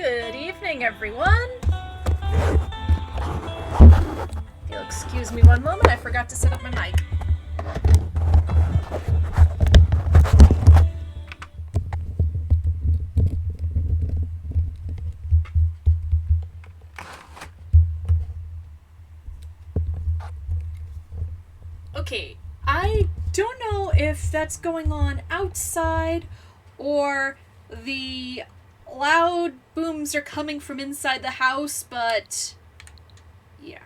Good evening, everyone. If you'll excuse me one moment, I forgot to set up my mic. Okay, I don't know if that's going on outside or the loud booms are coming from inside the house, but yeah.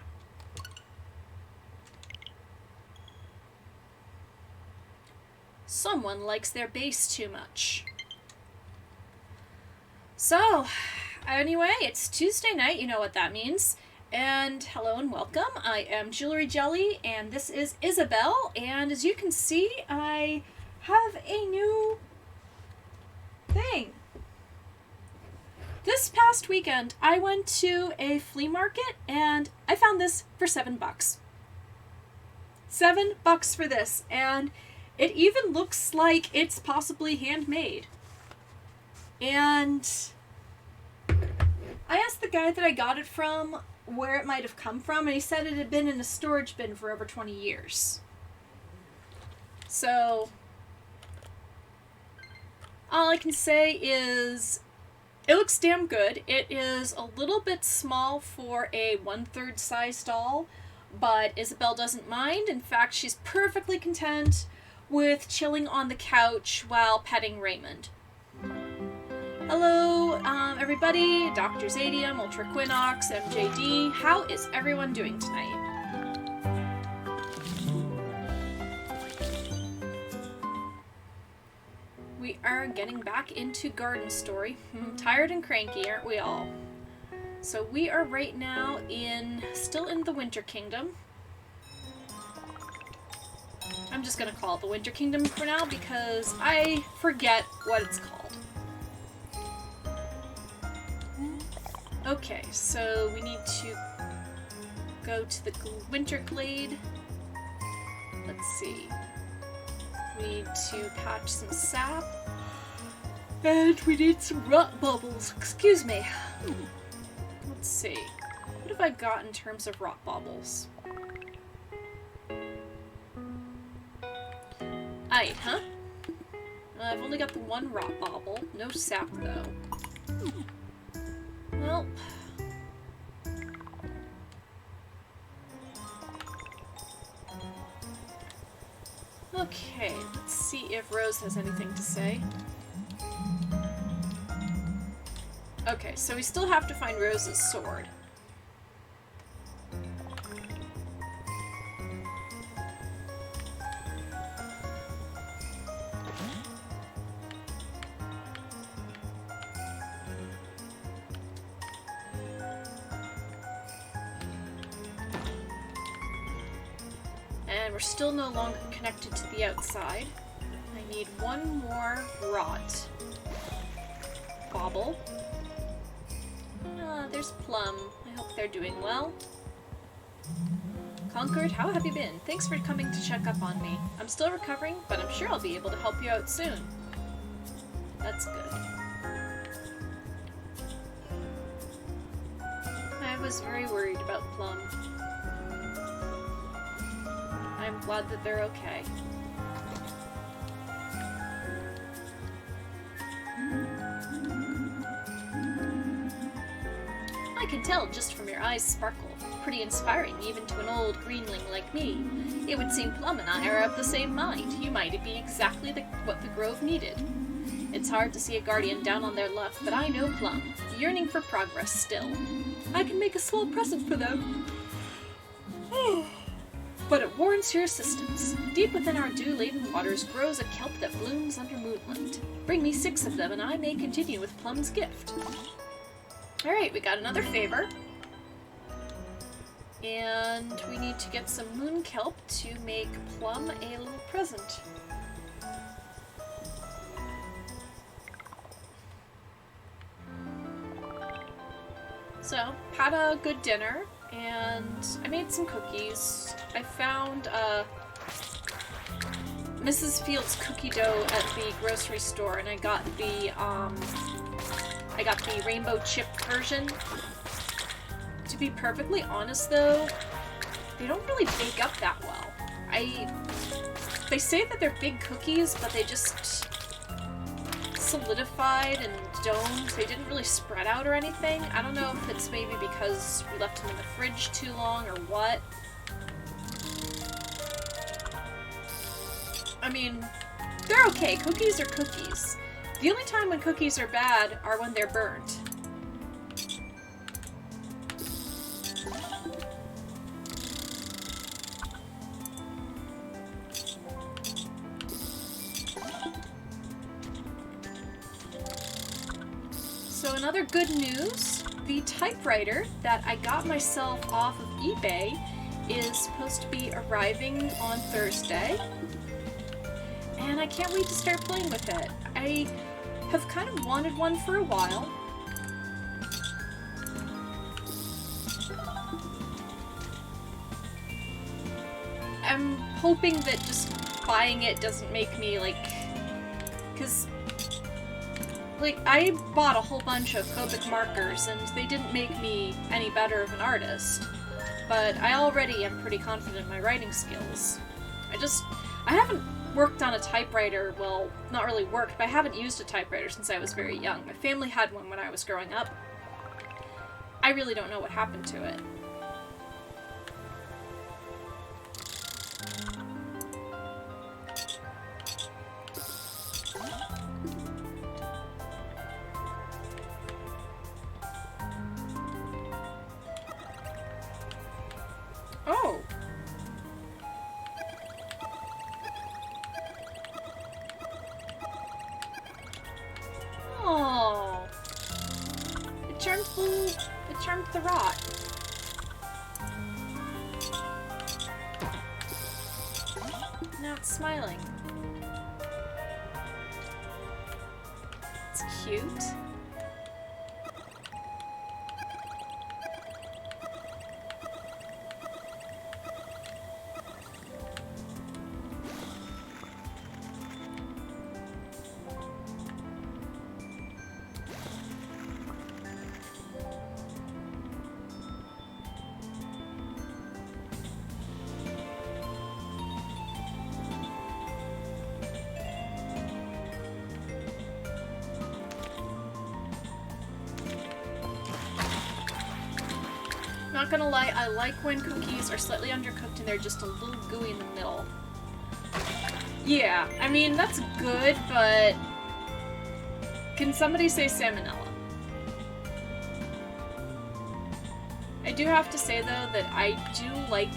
Someone likes their bass too much. So, anyway, it's Tuesday night, you know what that means. And hello and welcome. I am Jewelry Jelly, and this is Isabel. And as you can see, I have a new thing. This past weekend, I went to a flea market, and I found this for $7. $7 for this, and it even looks like it's possibly handmade. And I asked the guy that I got it from where it might have come from, and he said it had been in a storage bin for over 20 years. So, all I can say is, it looks damn good. It is a little bit small for a 1/3 size doll, but Isabel doesn't mind. In fact, she's perfectly content with chilling on the couch while petting Raymond. Hello, everybody. Dr. Zadium, Ultra Quinox, MJD. How is everyone doing tonight? We are getting back into Garden Story. Tired and cranky, aren't we all? So we are right now still in the Winter Kingdom. I'm just gonna call it the Winter Kingdom for now because I forget what it's called. Okay, so we need to go to the Winter Glade. Let's see. We need to patch some sap. And we need some rot bubbles. Excuse me. Let's see. What have I got in terms of rot bubbles? Aye, huh? I've only got the one rot bobble. No sap, though. Well. Okay, let's see if Rose has anything to say. Okay, so we still have to find Rose's sword. And we're still no longer connected to the outside. I need one more rot bauble. There's Plum. I hope they're doing well. Concord, how have you been? Thanks for coming to check up on me. I'm still recovering, but I'm sure I'll be able to help you out soon. That's good. I was very worried about Plum. I'm glad that they're okay. I can tell just from your eyes sparkle. Pretty inspiring even to an old greenling like me. It would seem Plum and I are of the same mind. You might be exactly what the Grove needed. It's hard to see a guardian down on their luck, but I know Plum, yearning for progress still. I can make a small present for them. But it warrants your assistance. Deep within our dew-laden waters grows a kelp that blooms under moonlight. Bring me 6 of them and I may continue with Plum's gift. Alright, we got another favor. And we need to get some moon kelp to make Plum a little present. So, had a good dinner, and I made some cookies. I found Mrs. Fields cookie dough at the grocery store, and I got the I got the rainbow chip version. To be perfectly honest though, they don't really bake up that well. They say that they're big cookies, but they just solidified and domed. They didn't really spread out or anything. I don't know if it's maybe because we left them in the fridge too long or what. I mean, they're okay. Cookies are cookies. The only time when cookies are bad are when they're burnt. So another good news, the typewriter that I got myself off of eBay is supposed to be arriving on Thursday. And I can't wait to start playing with it. I have kind of wanted one for a while. I'm hoping that just buying it doesn't make me, like... Because, like, I bought a whole bunch of Copic markers, and they didn't make me any better of an artist. But I already am pretty confident in my writing skills. I haven't worked on a typewriter, well, not really worked, but I haven't used a typewriter since I was very young. My family had one when I was growing up. I really don't know what happened to it. Oh! Oh, it charmed the rot. Now it's smiling. It's cute. Not gonna lie, I like when cookies are slightly undercooked and they're just a little gooey in the middle. Yeah, I mean, that's good, but... Can somebody say salmonella? I do have to say, though, that I do like,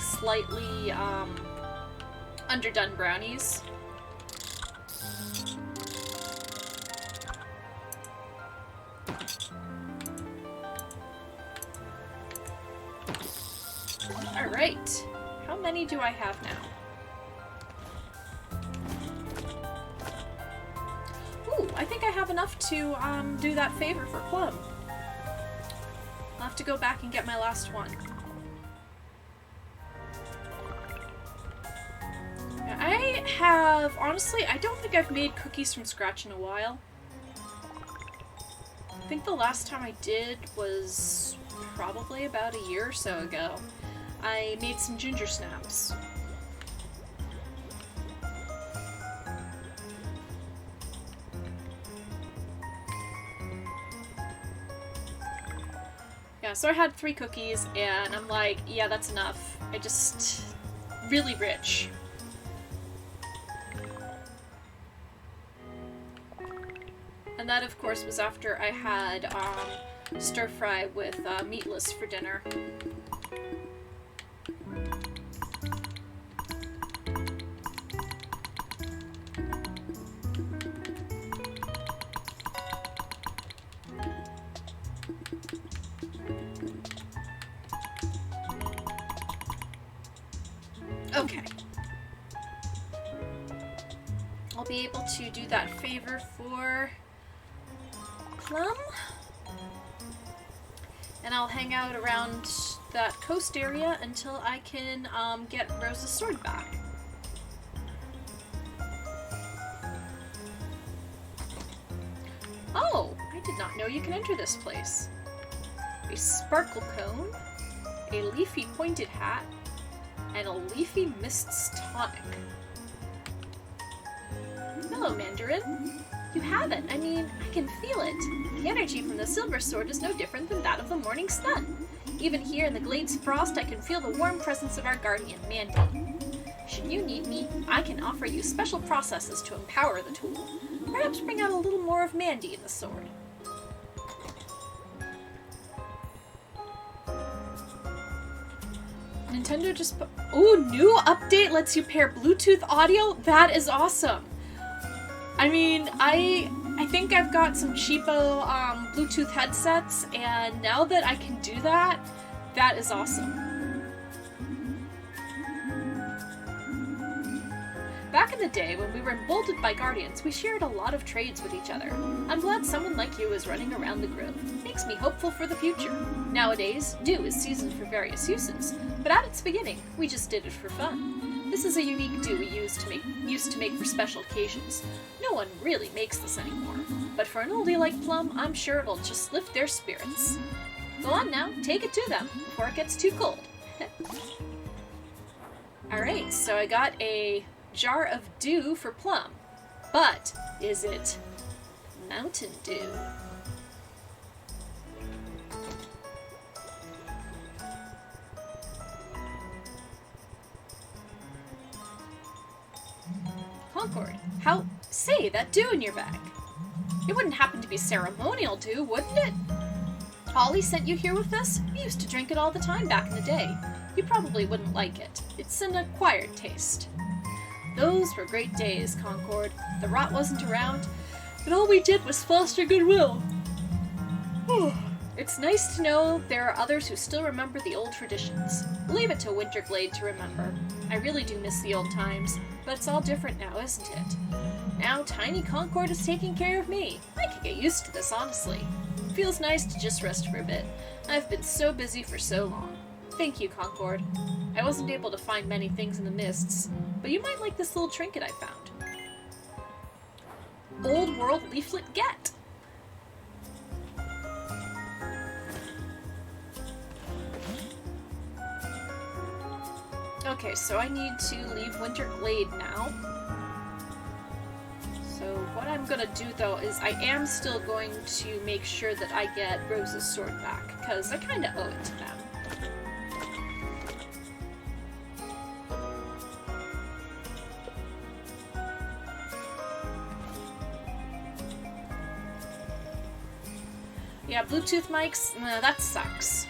slightly, underdone brownies. Alright, how many do I have now? Ooh, I think I have enough to do that favor for Plum. I'll have to go back and get my last one. Now, honestly, I don't think I've made cookies from scratch in a while. I think the last time I did was probably about a year or so ago. I made some ginger snaps. Yeah, so I had 3 cookies, and I'm like, yeah, that's enough. Really rich. And that, of course, was after I had stir fry with meatless for dinner. Okay. I'll be able to do that favor for Plum. And I'll hang out around that coast area until I can get Rose's sword back. did not know you can enter this place. A sparkle cone, a leafy pointed hat, and a leafy mists tonic. Hello, Mandarin. You have it. I mean, I can feel it. The energy from the silver sword is no different than that of the morning sun. Even here in the Glade's frost, I can feel the warm presence of our guardian, Mandy. Should you need me, I can offer you special processes to empower the tool. Perhaps bring out a little more of Mandy in the sword. Nintendo just put... Ooh, new update lets you pair Bluetooth audio? That is awesome! I mean, I think I've got some cheapo Bluetooth headsets, and now that I can do that, that is awesome. Back in the day, when we were emboldened by Guardians, we shared a lot of trades with each other. I'm glad someone like you is running around the grove. Makes me hopeful for the future. Nowadays, dew is seasoned for various uses, but at its beginning, we just did it for fun. This is a unique dew we used to make for special occasions. No one really makes this anymore, but for an oldie like Plum, I'm sure it'll just lift their spirits. Go on now, take it to them, before it gets too cold. Alright, so I got a jar of dew for Plum, but is it Mountain Dew? Concord, how? Say, that dew in your bag. It wouldn't happen to be ceremonial dew, wouldn't it? Ollie sent you here with this? We used to drink it all the time back in the day. You probably wouldn't like it. It's an acquired taste. Those were great days, Concord. The rot wasn't around, but all we did was foster goodwill. It's nice to know there are others who still remember the old traditions. Leave it to Winterglade to remember. I really do miss the old times, but it's all different now, isn't it? Now Tiny Concord is taking care of me. I could get used to this, honestly. Feels nice to just rest for a bit. I've been so busy for so long. Thank you, Concord. I wasn't able to find many things in the mists, but you might like this little trinket I found. Old World Leaflet Get! Okay, so I need to leave Winterglade now. So what I'm gonna do though is I am still going to make sure that I get Rose's sword back, because I kinda owe it to them. Yeah, Bluetooth mics? Nah, that sucks.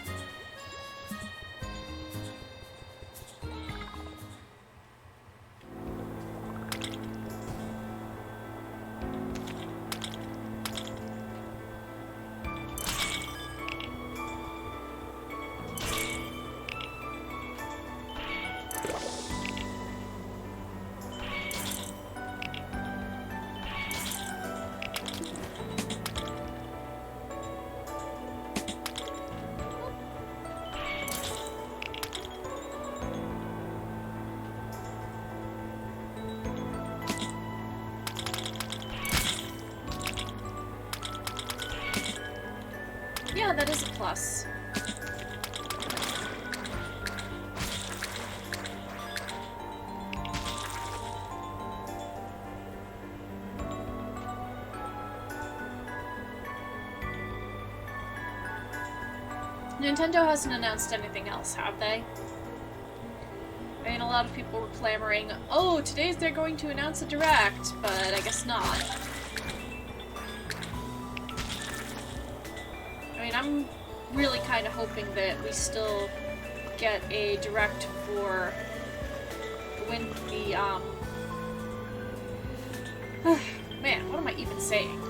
Yeah, that is a plus. Nintendo hasn't announced anything else, have they? I mean, a lot of people were clamoring, oh, today's they're going to announce a Direct, but I guess not. I'm really kind of hoping that we still get a Direct for when the, man, what am I even saying?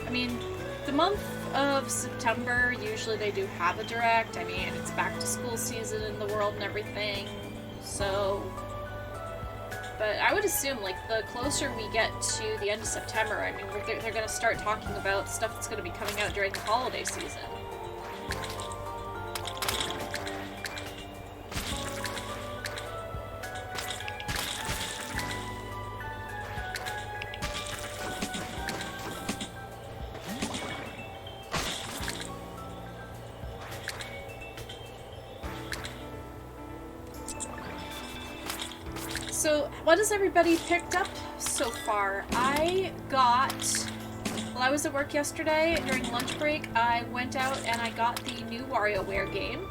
I mean, the month of September, usually they do have a Direct. I mean, it's back to school season in the world and everything, so... But I would assume, like, the closer we get to the end of September, I mean, they're going to start talking about stuff that's going to be coming out during the holiday season. So, what has everybody picked up so far? While I was at work yesterday, during lunch break, I went out and I got the new WarioWare game.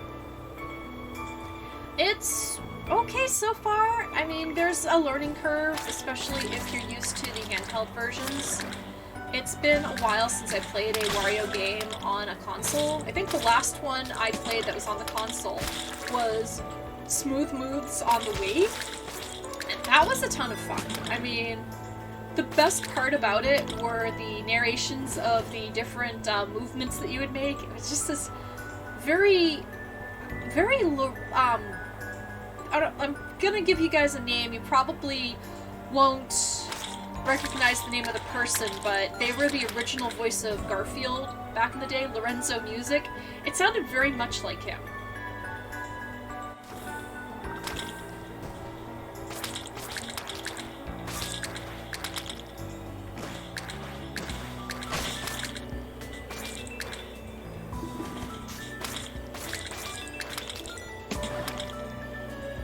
It's okay so far. I mean, there's a learning curve, especially if you're used to the handheld versions. It's been a while since I played a Wario game on a console. I think the last one I played that was on the console was Smooth Moves on the Wii. And that was a ton of fun. I mean, the best part about it were the narrations of the different movements that you would make. It was just this very, very, I'm gonna give you guys a name. You probably won't recognize the name of the person, but they were the original voice of Garfield back in the day, Lorenzo Music. It sounded very much like him.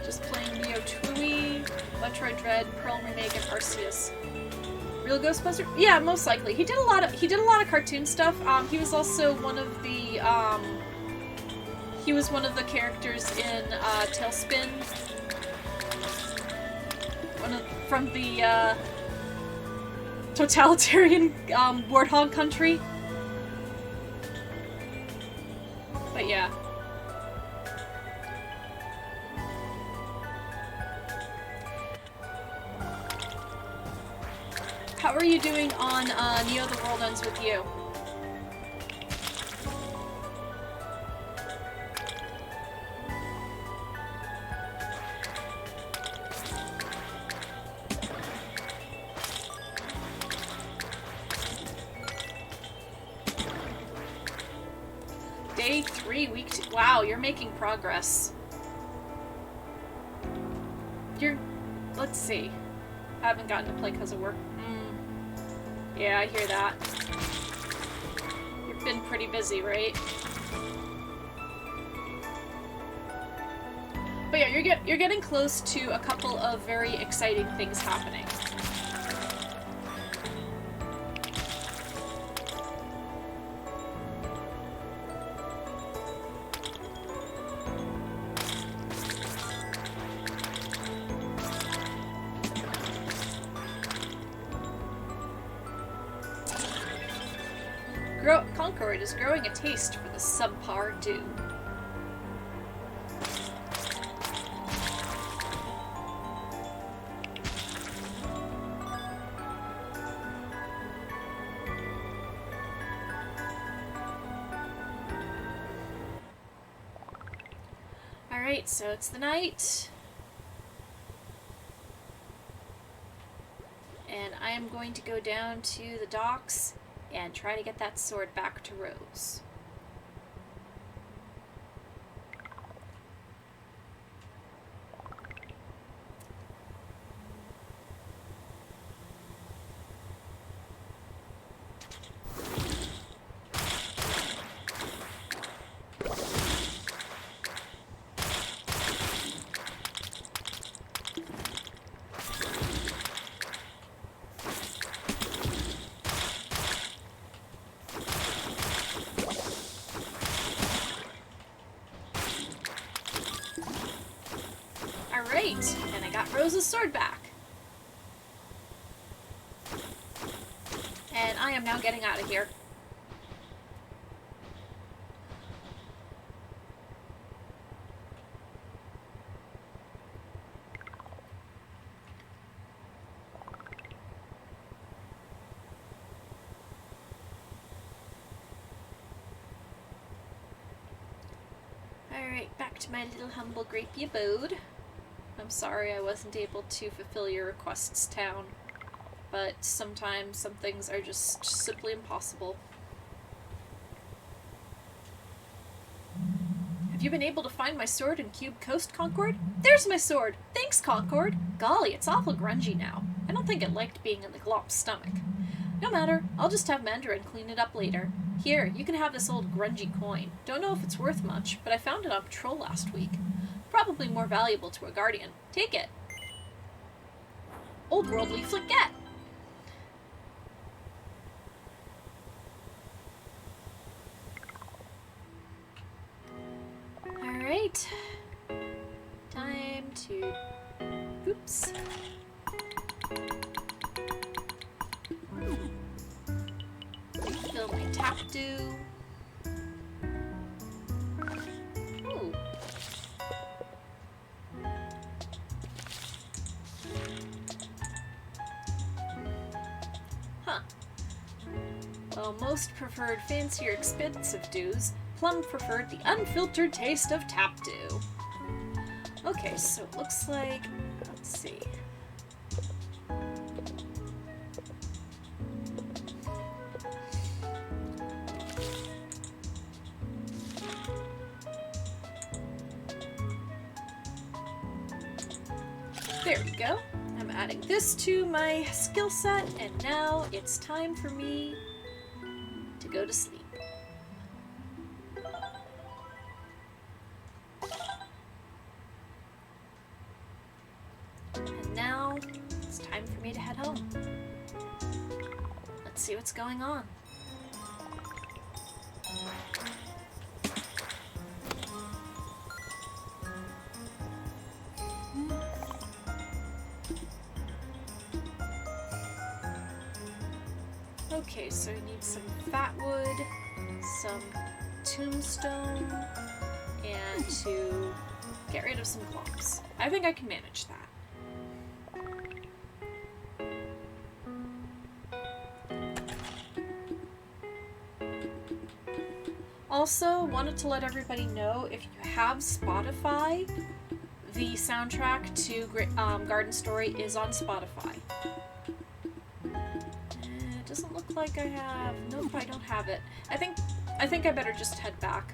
Just playing Neo Tooie, Metroid Dread, Pearl Remake, and Arceus. Real Ghostbuster? Yeah, most likely. He did a lot of cartoon stuff. He was also one of the characters in Tailspin. From the totalitarian Warthog country. But yeah. How are you doing on Neo the World Ends With You? Day 3, week 2. Wow, you're making progress. Let's see. I haven't gotten to play because of work. Yeah, I hear that. You've been pretty busy, right? But yeah, you're getting close to a couple of very exciting things happening. Concord is growing a taste for the subpar dew. Alright, so it's the night. And I am going to go down to the docks and try to get that sword back to Rose. Alright, and I got Rose's sword back. And I am now getting out of here. Alright, back to my little humble grapey abode. I'm sorry I wasn't able to fulfill your requests, town. But sometimes some things are just simply impossible. Have you been able to find my sword in Cube Coast, Concord? There's my sword! Thanks, Concord! Golly, it's awful grungy now. I don't think it liked being in the Glop's stomach. No matter, I'll just have Mandarin clean it up later. Here, you can have this old grungy coin. Don't know if it's worth much, but I found it on patrol last week. Probably more valuable to a guardian. Take it. old worldly forget. Alright. Time to... Oops. Refill my tap dew. Ooh. Huh. Well, most preferred fancier, expensive dews. Plum preferred the unfiltered taste of tap dew. Okay, so it looks like... Let's see. There we go. I'm adding this to my skill set, and now it's time for me to go to sleep. And now it's time for me to head home. Let's see what's going on. Okay, so we need some fat wood, some tombstone, and to get rid of some clumps. I think I can manage that. Also, wanted to let everybody know, if you have Spotify, the soundtrack to Garden Story is on Spotify. It doesn't look like I have... Nope, I don't have it. I think I better just head back.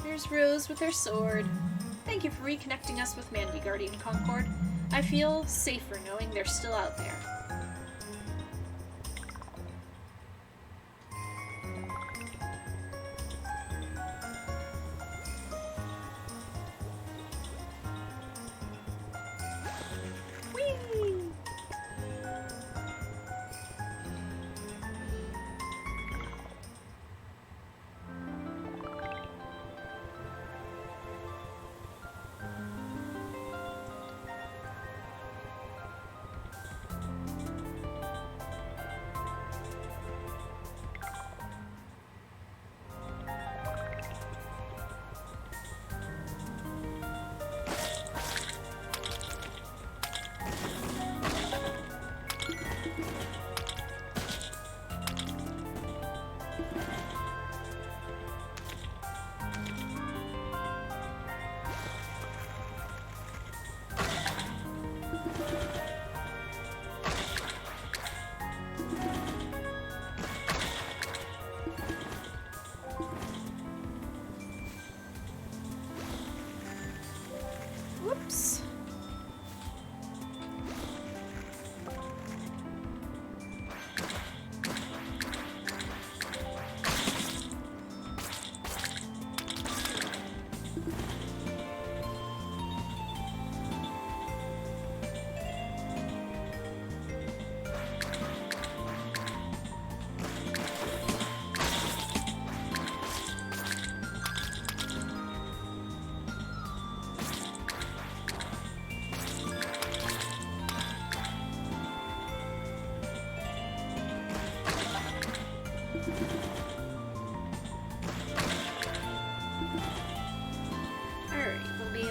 Here's Rose with her sword. Thank you for reconnecting us with Mandy, Guardian Concord. I feel safer knowing they're still out there. Whee! Whoops.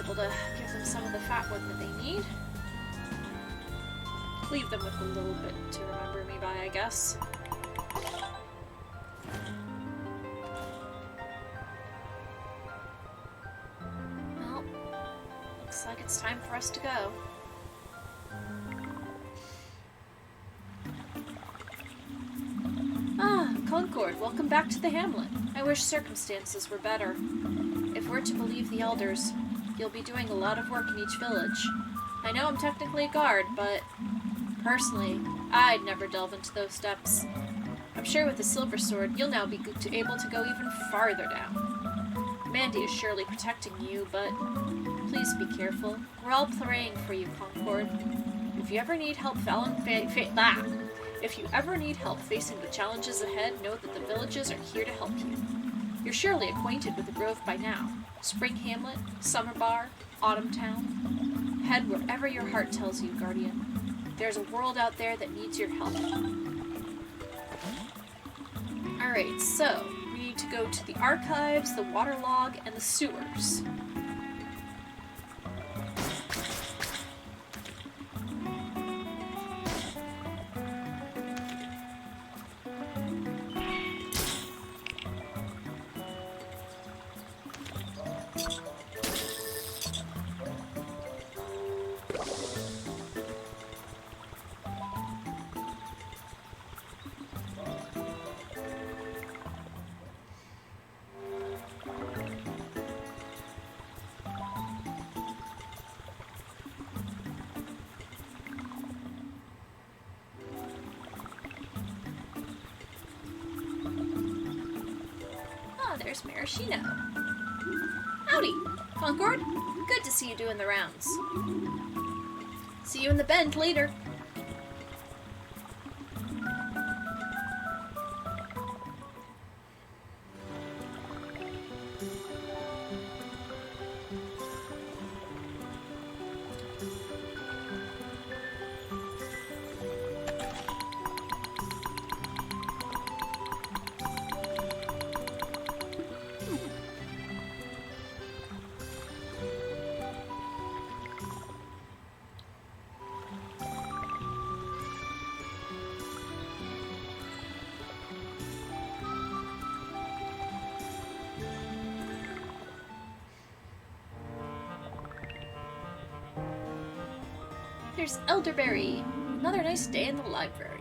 To give them some of the fat wood that they need. Leave them with a little bit to remember me by, I guess. Well, looks like it's time for us to go. Ah, Concord, welcome back to the hamlet. I wish circumstances were better. If we're to believe the elders, you'll be doing a lot of work in each village. I know I'm technically a guard, but personally, I'd never delve into those steps. I'm sure with the silver sword, you'll now be able to go even farther down. Mandy is surely protecting you, but please be careful. We're all praying for you, Concord. If you ever need help facing the challenges ahead, know that the villages are here to help you. You're surely acquainted with the Grove by now. Spring Hamlet, Summer Bar, Autumn Town. Head wherever your heart tells you, Guardian. There's a world out there that needs your help. Alright, so we need to go to the archives, the waterlog, and the sewers. There's Maraschino. Howdy, Concord. Good to see you doing the rounds. See you in the Bend later. There's Elderberry. Another nice day in the library.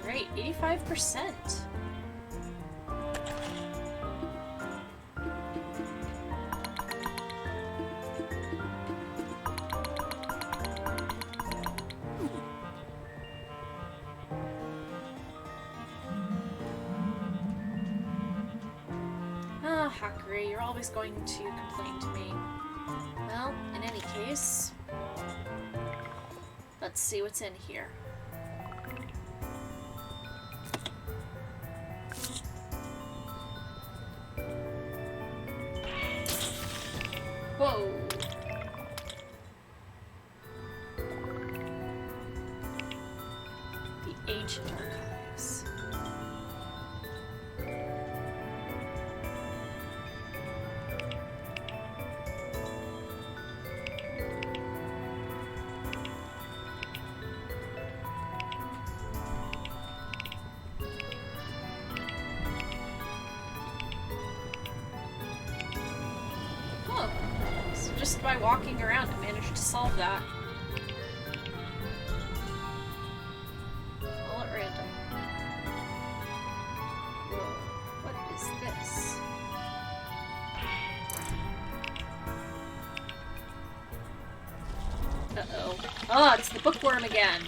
Alright, 85%. Ah, Hakurei, you're always going to complain to me. Well, in any case, let's see what's in here. Whoa! The ancient archives. Just by walking around, I managed to solve that. All at random. Whoa, what is this? Uh-oh. Oh, it's the bookworm again.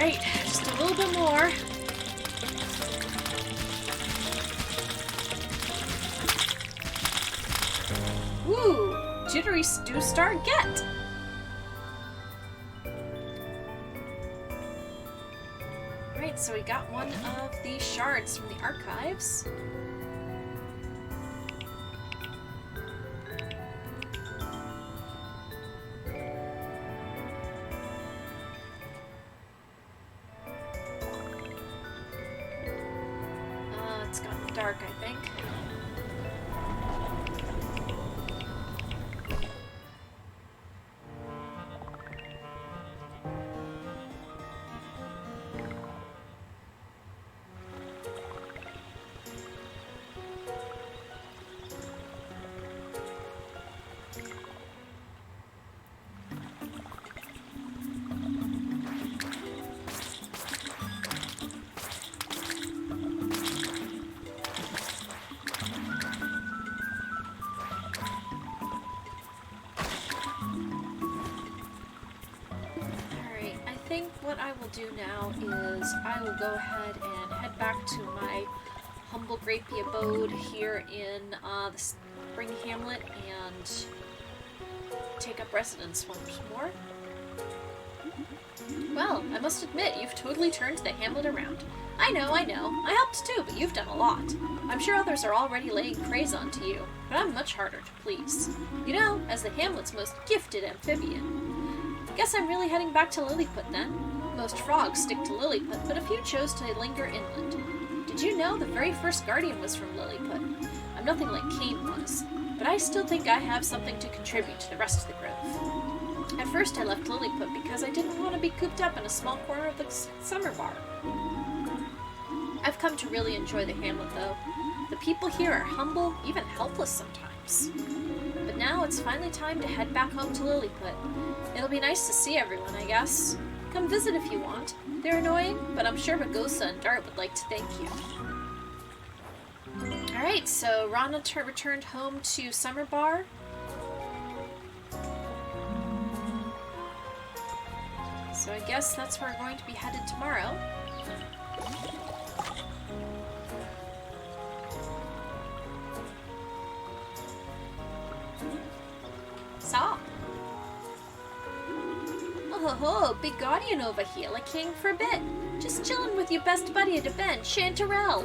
Alright, just a little bit more. Woo! Jittery Stew Star get! Right, so we got one of the shards from the archives. It's gotten dark, I think. What I will do now is I will go ahead and head back to my humble grapey abode here in the Spring Hamlet and take up residence once more. Well, I must admit, you've totally turned the hamlet around. I know. I helped too, but you've done a lot. I'm sure others are already laying praise onto you, but I'm much harder to please. You know, as the hamlet's most gifted amphibian. Guess I'm really heading back to Lilliput then. Most frogs stick to Lilliput, but a few chose to linger inland. Did you know the very first guardian was from Lilliput? I'm nothing like Cain was, but I still think I have something to contribute to the rest of the grove. At first I left Lilliput because I didn't want to be cooped up in a small corner of the summer bar. I've come to really enjoy the hamlet though. The people here are humble, even helpless sometimes. But now it's finally time to head back home to Lilliput. It'll be nice to see everyone, I guess. Come visit if you want. They're annoying, but I'm sure Magosa and Dart would like to thank you. Alright, so Rana returned home to Summer Bar. So I guess that's where we're going to be headed tomorrow. So. Oh, big guardian over here, like king for a bit. Just chilling with your best buddy at a bench, Chanterelle.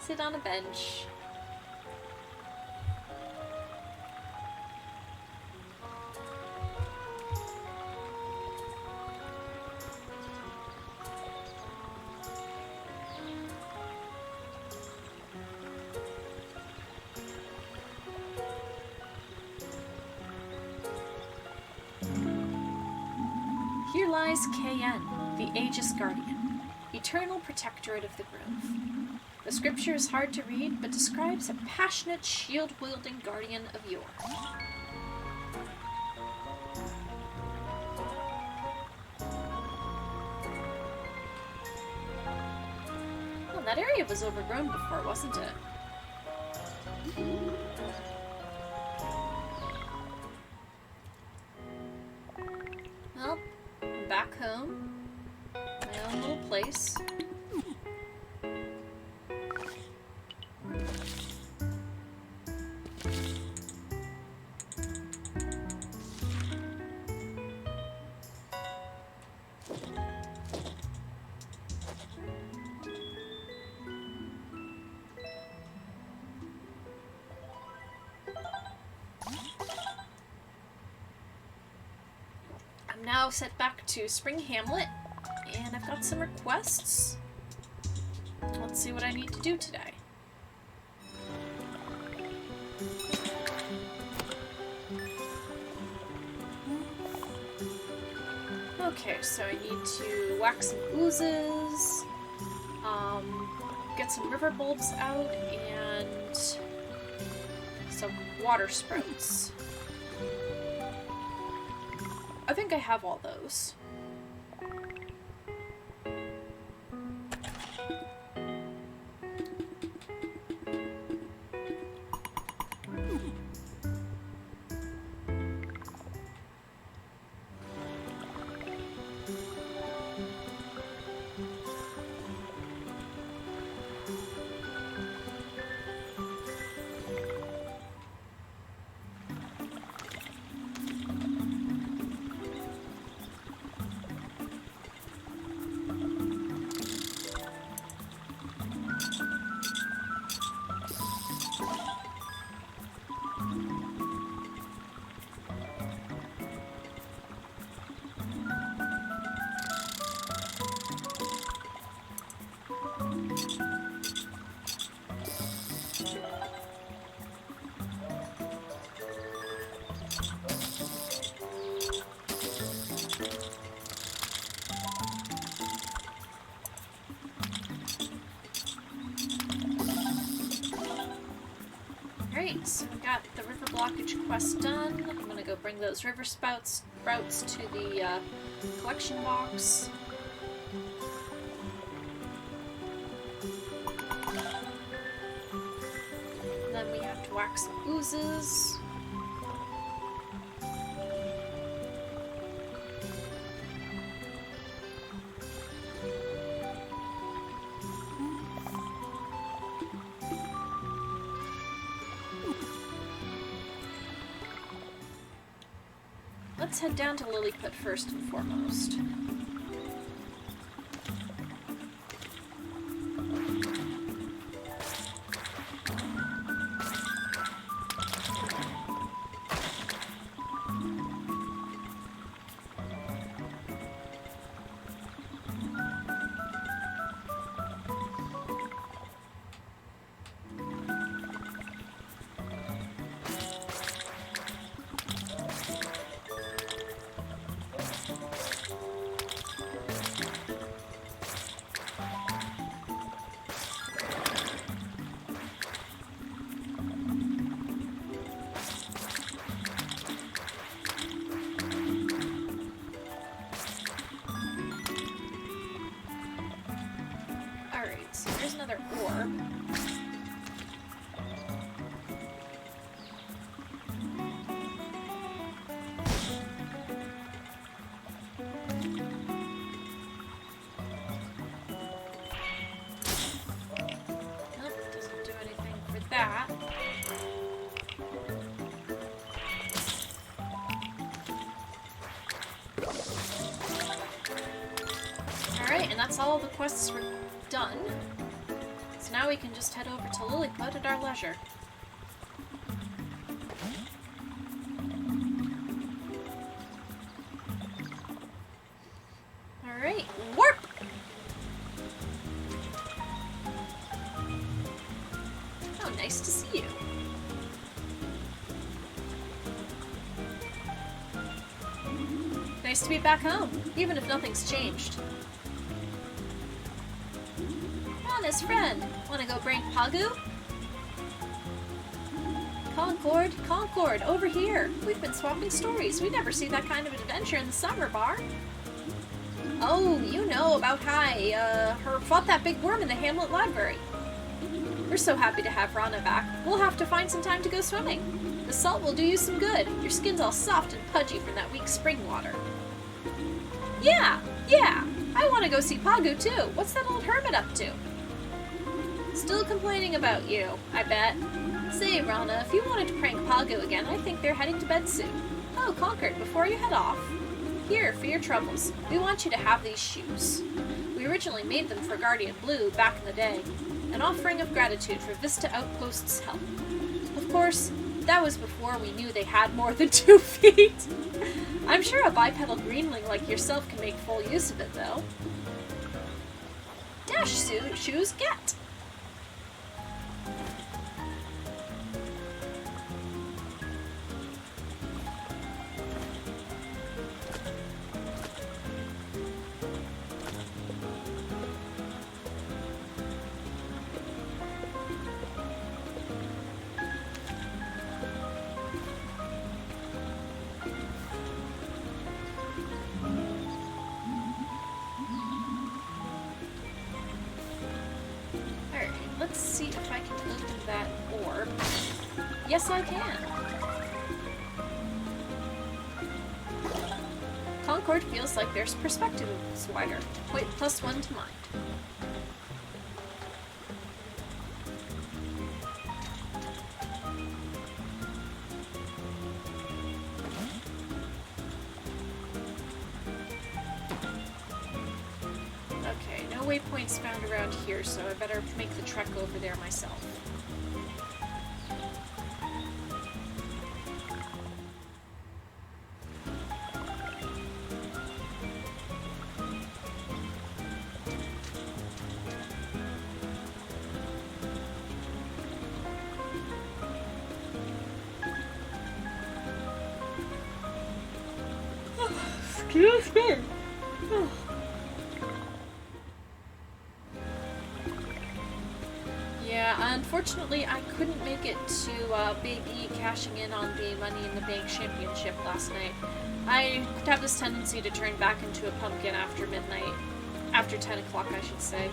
Sit on a bench. Here lies KN, the Aegis Guardian, eternal protectorate of the Grove. The scripture is hard to read, but describes a passionate, shield-wielding guardian of yore. Well, that area was overgrown before, wasn't it? Well, I'm back home. My own little place. I'm now set back to Spring Hamlet, and I've got some requests. Let's see what I need to do today. Okay, so I need to whack some oozes, get some river bulbs out, and some water sprouts. I think I have all those. Alright, so we got the river blockage quest done. I'm gonna go bring those river sprouts to the collection box. And then we have to whack some oozes. Let's head down to Lilliput first and foremost. So there's another orb. Nope, doesn't do anything for that. Alright, and that's all the quests were done. So now we can just head over to Lilliput at our leisure. Alright, warp! Oh, nice to see you. Nice to be back home, even if nothing's changed. His friend. Wanna go bring Pagu? Concord, Concord, over here. We've been swapping stories. We never see that kind of adventure in the summer bar. Oh, you know about how I, fought that big worm in the Hamlet Library. We're so happy to have Rana back. We'll have to find some time to go swimming. The salt will do you some good. Your skin's all soft and pudgy from that weak spring water. Yeah, I want to go see Pagu too. What's that old hermit up to? Still complaining about you, I bet. Say, Rana, if you wanted to prank Pagu again, I think they're heading to bed soon. Oh, Concord, before you head off. Here, for your troubles. We want you to have these shoes. We originally made them for Guardian Blue back in the day. An offering of gratitude for Vista Outpost's help. Of course, that was before we knew they had more than 2 feet. I'm sure a bipedal greenling like yourself can make full use of it, though. Dash shoes, get! Let's see if I can open that orb. Yes, I can. Concord feels like there's perspective is wider. Point +1 to mind. Waypoints found around here, so I better make the trek over there myself. Excuse me. unfortunately, I couldn't make it to Big E cashing in on the Money in the Bank Championship last night. I have this tendency to turn back into a pumpkin after midnight. After 10 o'clock, I should say.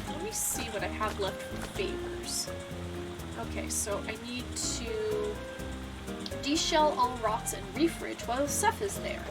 Let me see what I have left for favors. Okay, so I need to deshell all rots and refridge while Seth is there.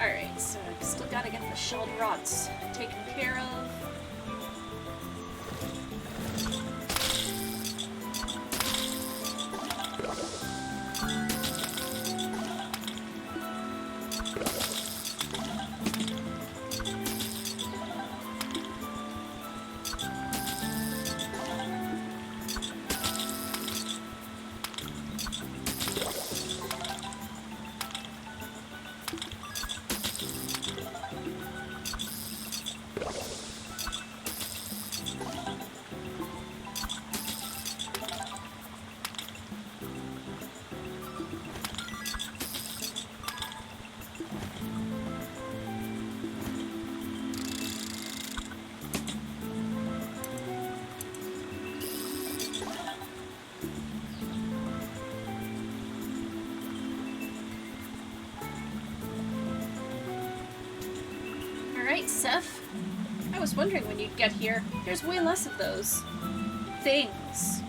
Alright, so I still gotta get the shelled rots taken care of. Alright, Seth. I was wondering when you'd get here. There's way less of those things.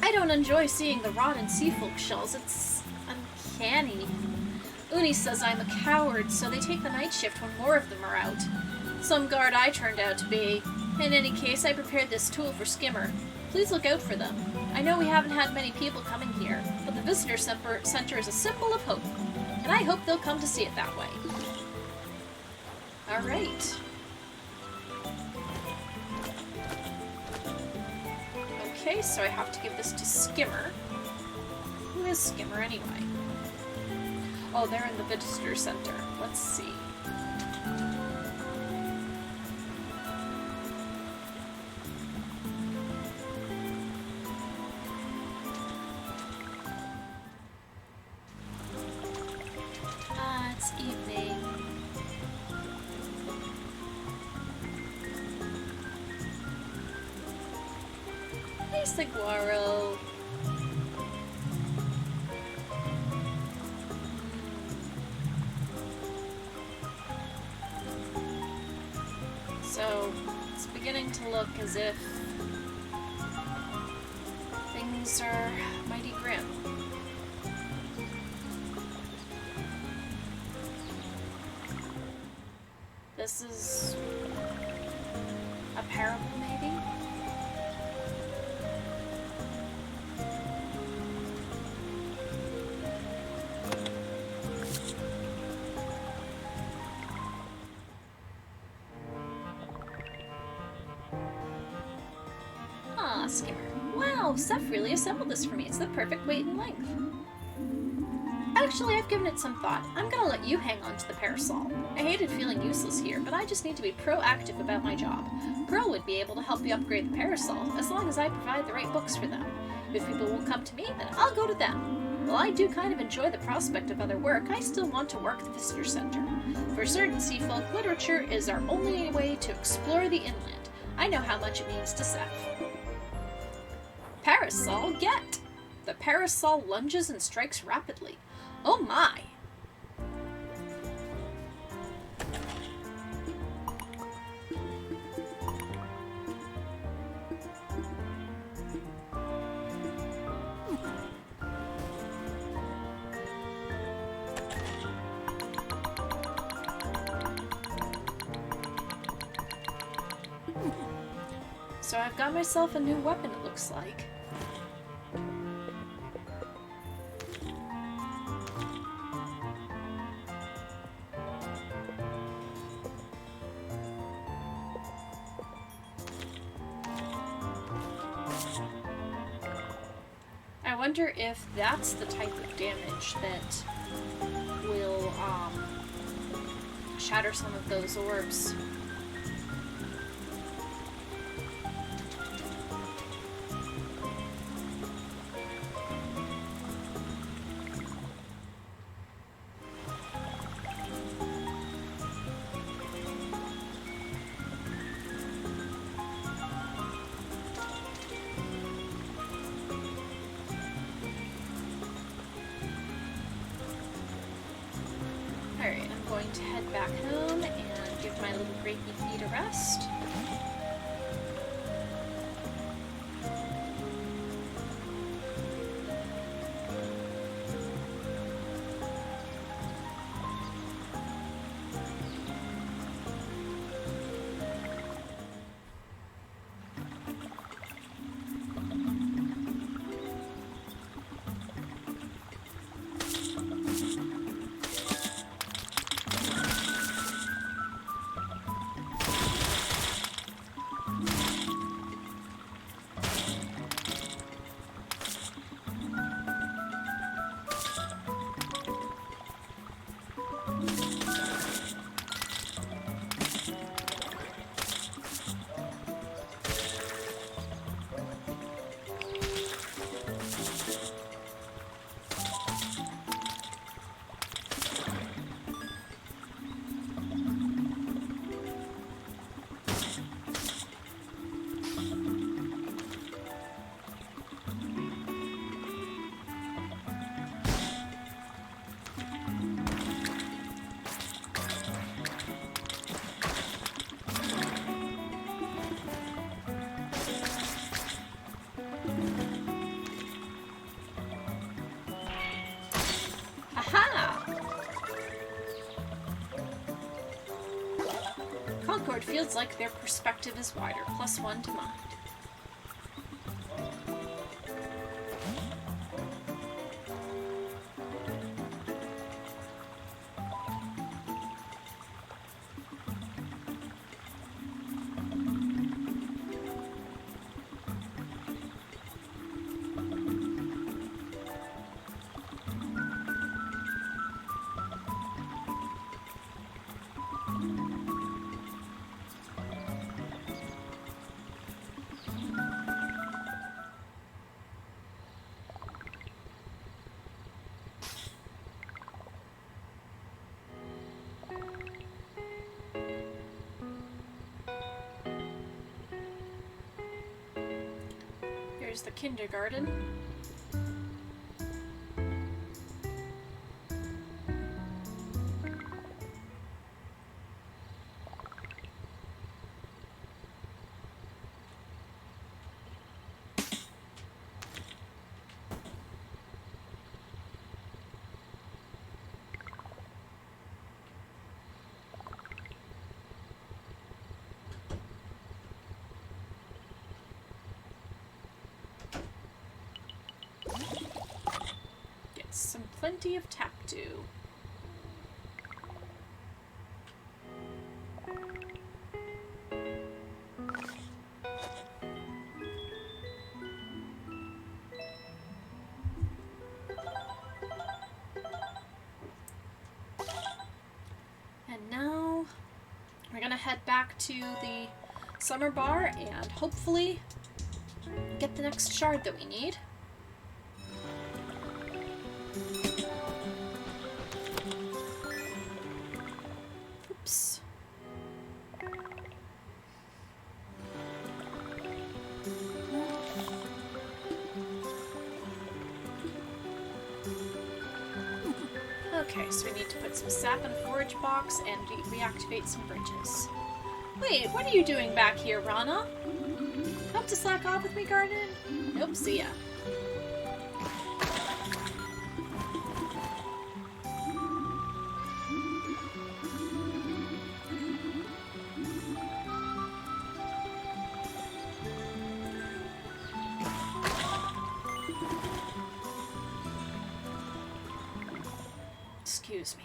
I don't enjoy seeing the rotten sea folk shells. It's uncanny. Uni says I'm a coward, so they take the night shift when more of them are out. Some guard I turned out to be. In any case, I prepared this tool for Skimmer. Please look out for them. I know we haven't had many people coming here, but the visitor center is a symbol of hope, and I hope they'll come to see it that way. Alright. Okay, so I have to give this to Skimmer. Who is Skimmer anyway? Oh, they're in the visitor center. Let's see. It's evening. Hey, Saguaro. So, it's beginning to look as if things are mighty grim. This is a parable, maybe? Ah, Skimmer. Wow, Seth really assembled this for me. It's the perfect weight and length. Actually, I've given it some thought. I'm gonna let you hang on to the parasol. I hated feeling useless here, but I just need to be proactive about my job. Pearl would be able to help you upgrade the parasol, as long as I provide the right books for them. If people won't come to me, then I'll go to them. While I do kind of enjoy the prospect of other work, I still want to work the visitor center. For certain, Seafolk literature is our only way to explore the inland. I know how much it means to Seth. Parasol, get! The parasol lunges and strikes rapidly. Oh my! So I've got myself a new weapon, it looks like. I wonder if that's the type of damage that will shatter some of those orbs. Alright, I'm going to head back home and give my little grapey feet a rest. Concord feels like their perspective is wider. +1 to mind. Here's the kindergarten. Some plenty of tap dew. And now we're gonna head back to the summer bar and hopefully get the next shard that we need. Oops. Okay, so we need to put some sap in a forage box and reactivate some bridges. Wait, what are you doing back here, Rana? Help to slack off with me, Garden? Nope, see ya. Excuse me.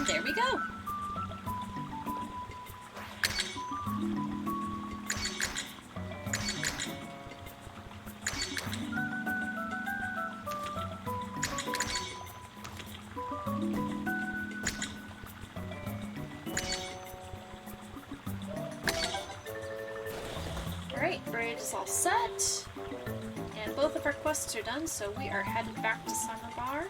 There we go. Alright, bridge is all set. And both of our quests are done, so we are headed back to Summer Bar.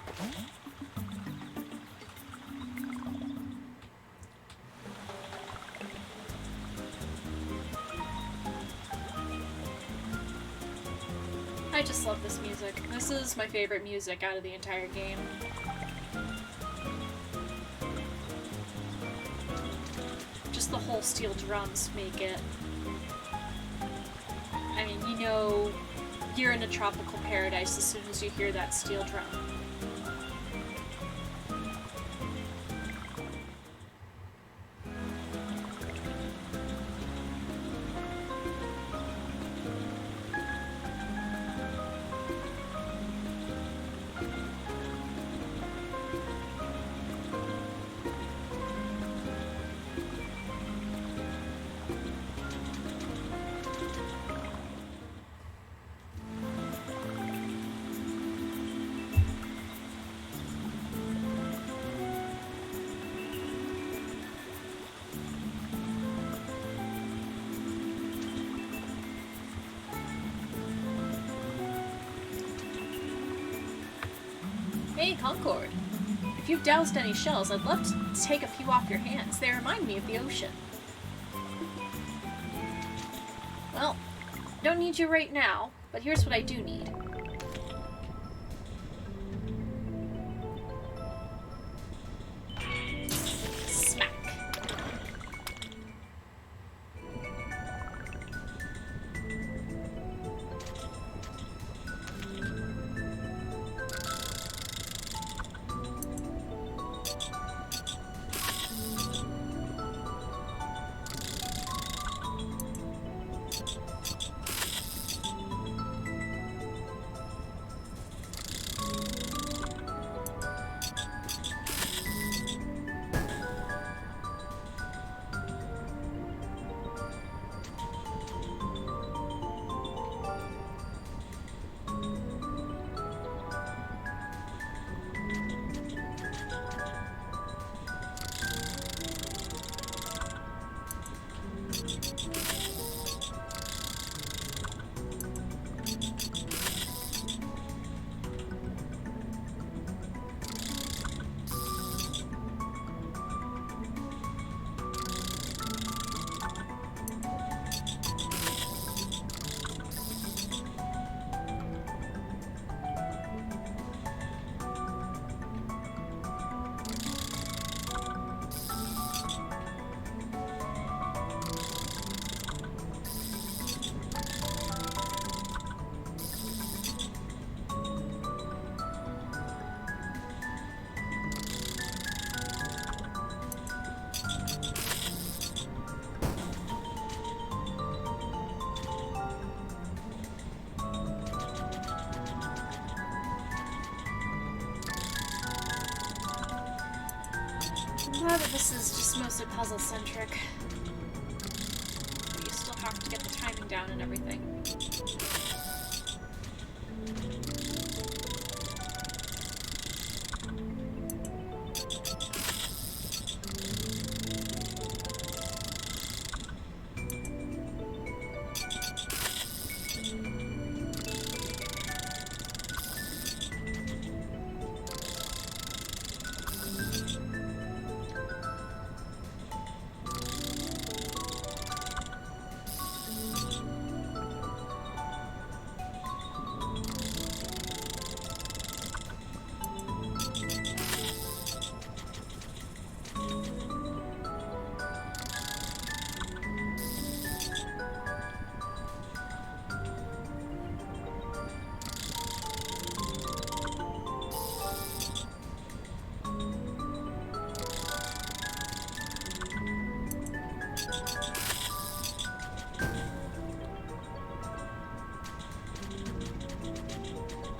I just love this music. This is my favorite music out of the entire game. Just the whole steel drums make it. I mean, you know you're in a tropical paradise as soon as you hear that steel drum. Hey, Concord. If you've doused any shells, I'd love to take a few off your hands. They remind me of the ocean. Well, don't need you right now, but here's what I do need. Smack. But this is just mostly puzzle-centric. But you still have to get the timing down and everything.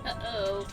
Uh-oh.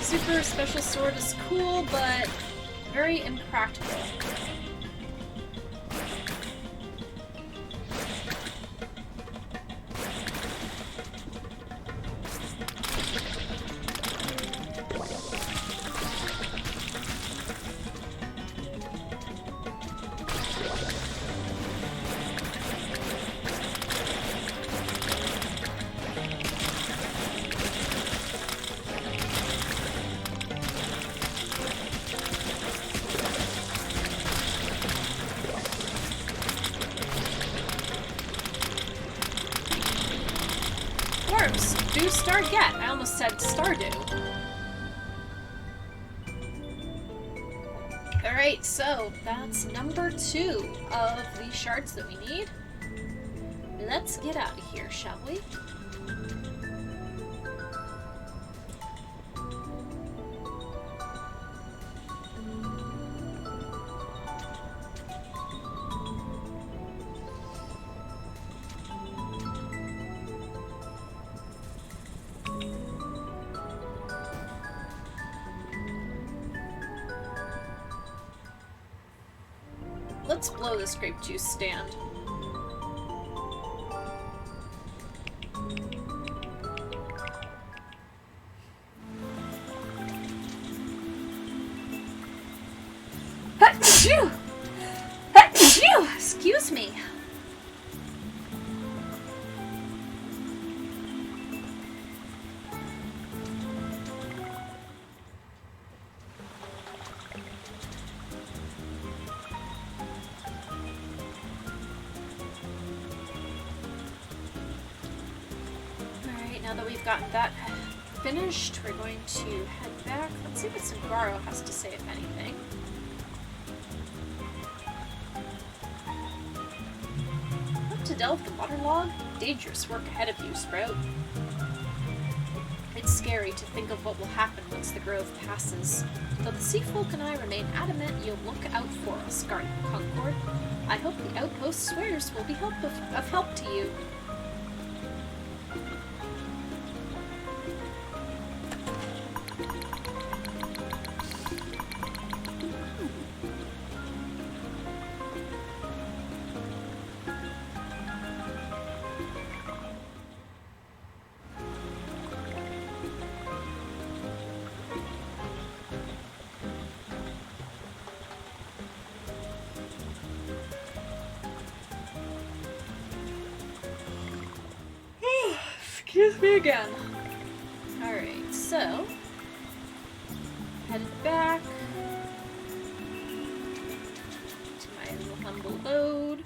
Super special sword is cool, but very impractical. Worms, do Starget. I almost said Stardew. Alright, so that's number 2 of the shards that we need. Let's get out of here, shall we? Let's blow this grape juice stand. Achoo! Achoo! Excuse me. Now that we've gotten that finished, we're going to head back. Let's see what Saguaro has to say, if anything. Up to delve the waterlog? Dangerous work ahead of you, Sprout. It's scary to think of what will happen once the grove passes. Though the sea folk and I remain adamant you'll look out for us, Guardian Concord. I hope the outpost's wares will be of help to you. Excuse me again. Alright, so headed back to my little humble abode.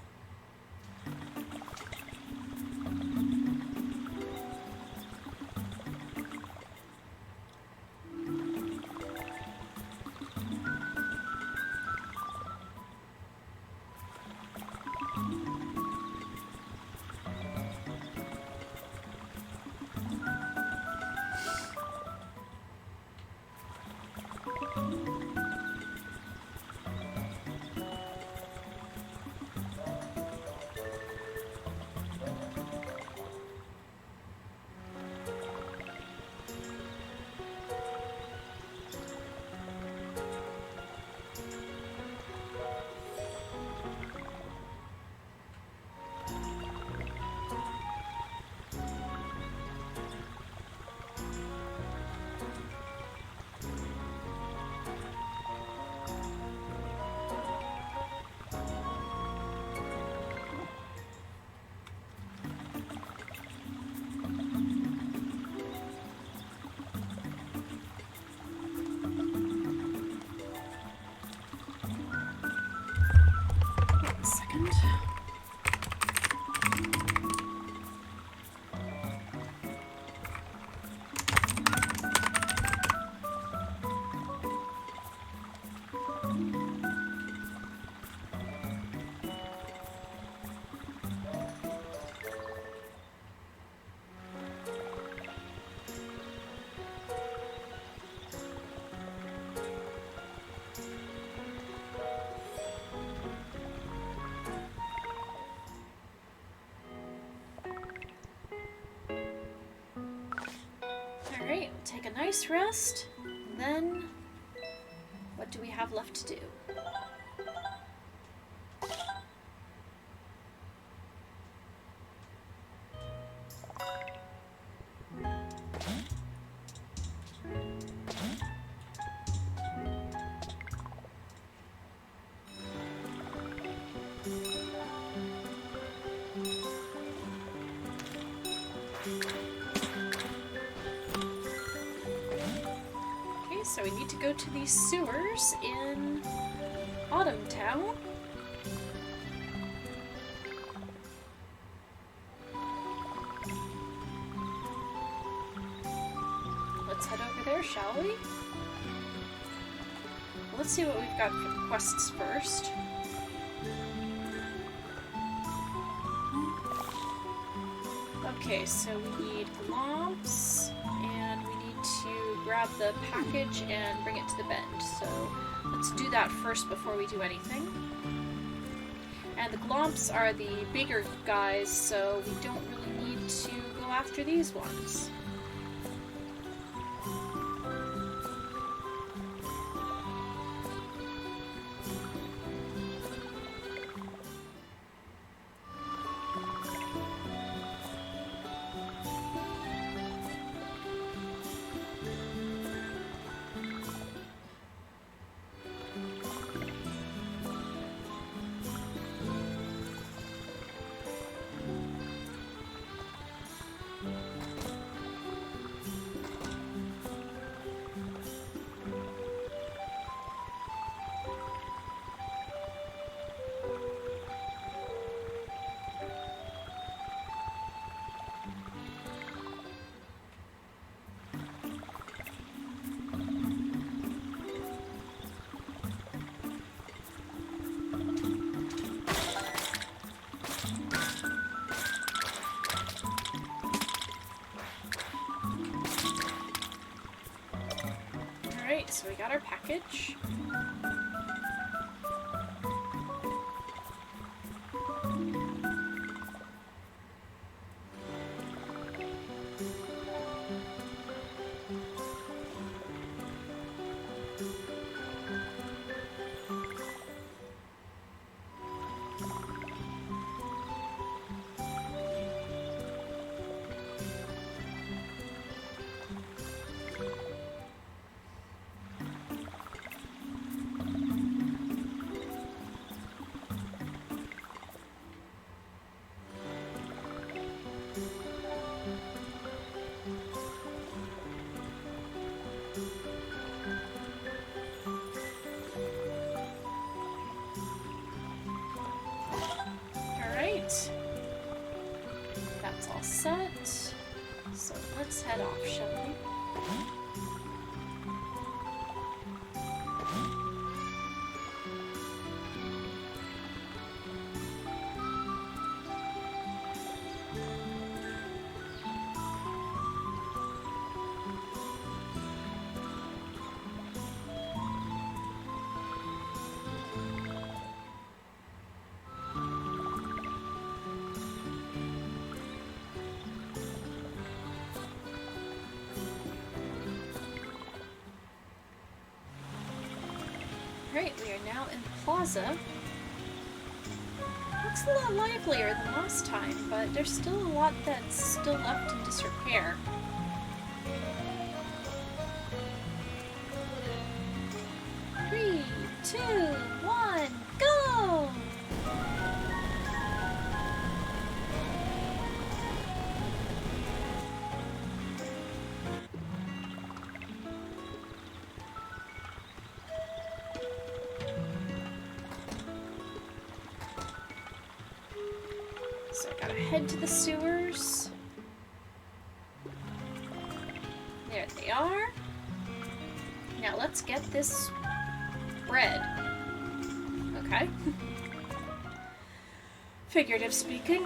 Alright, we'll take a nice rest, and then what do we have left to do? So we need to go to these sewers in Autumn Town. Let's head over there, shall we? Let's see what we've got for the quests first. Okay, so we need glomps, and we need to grab the package and bring it to the bend. So let's do that first before we do anything. And the glomps are the bigger guys, so we don't really need to go after these ones. so we got our package. That's all set. So let's head off, shall we? Alright, we are now in the plaza. Looks a lot livelier than last time, but there's still a lot that's still left in disrepair. Three, two, one, go! So I gotta head to the sewers. There they are. Now let's get this bread. Okay. Figurative speaking.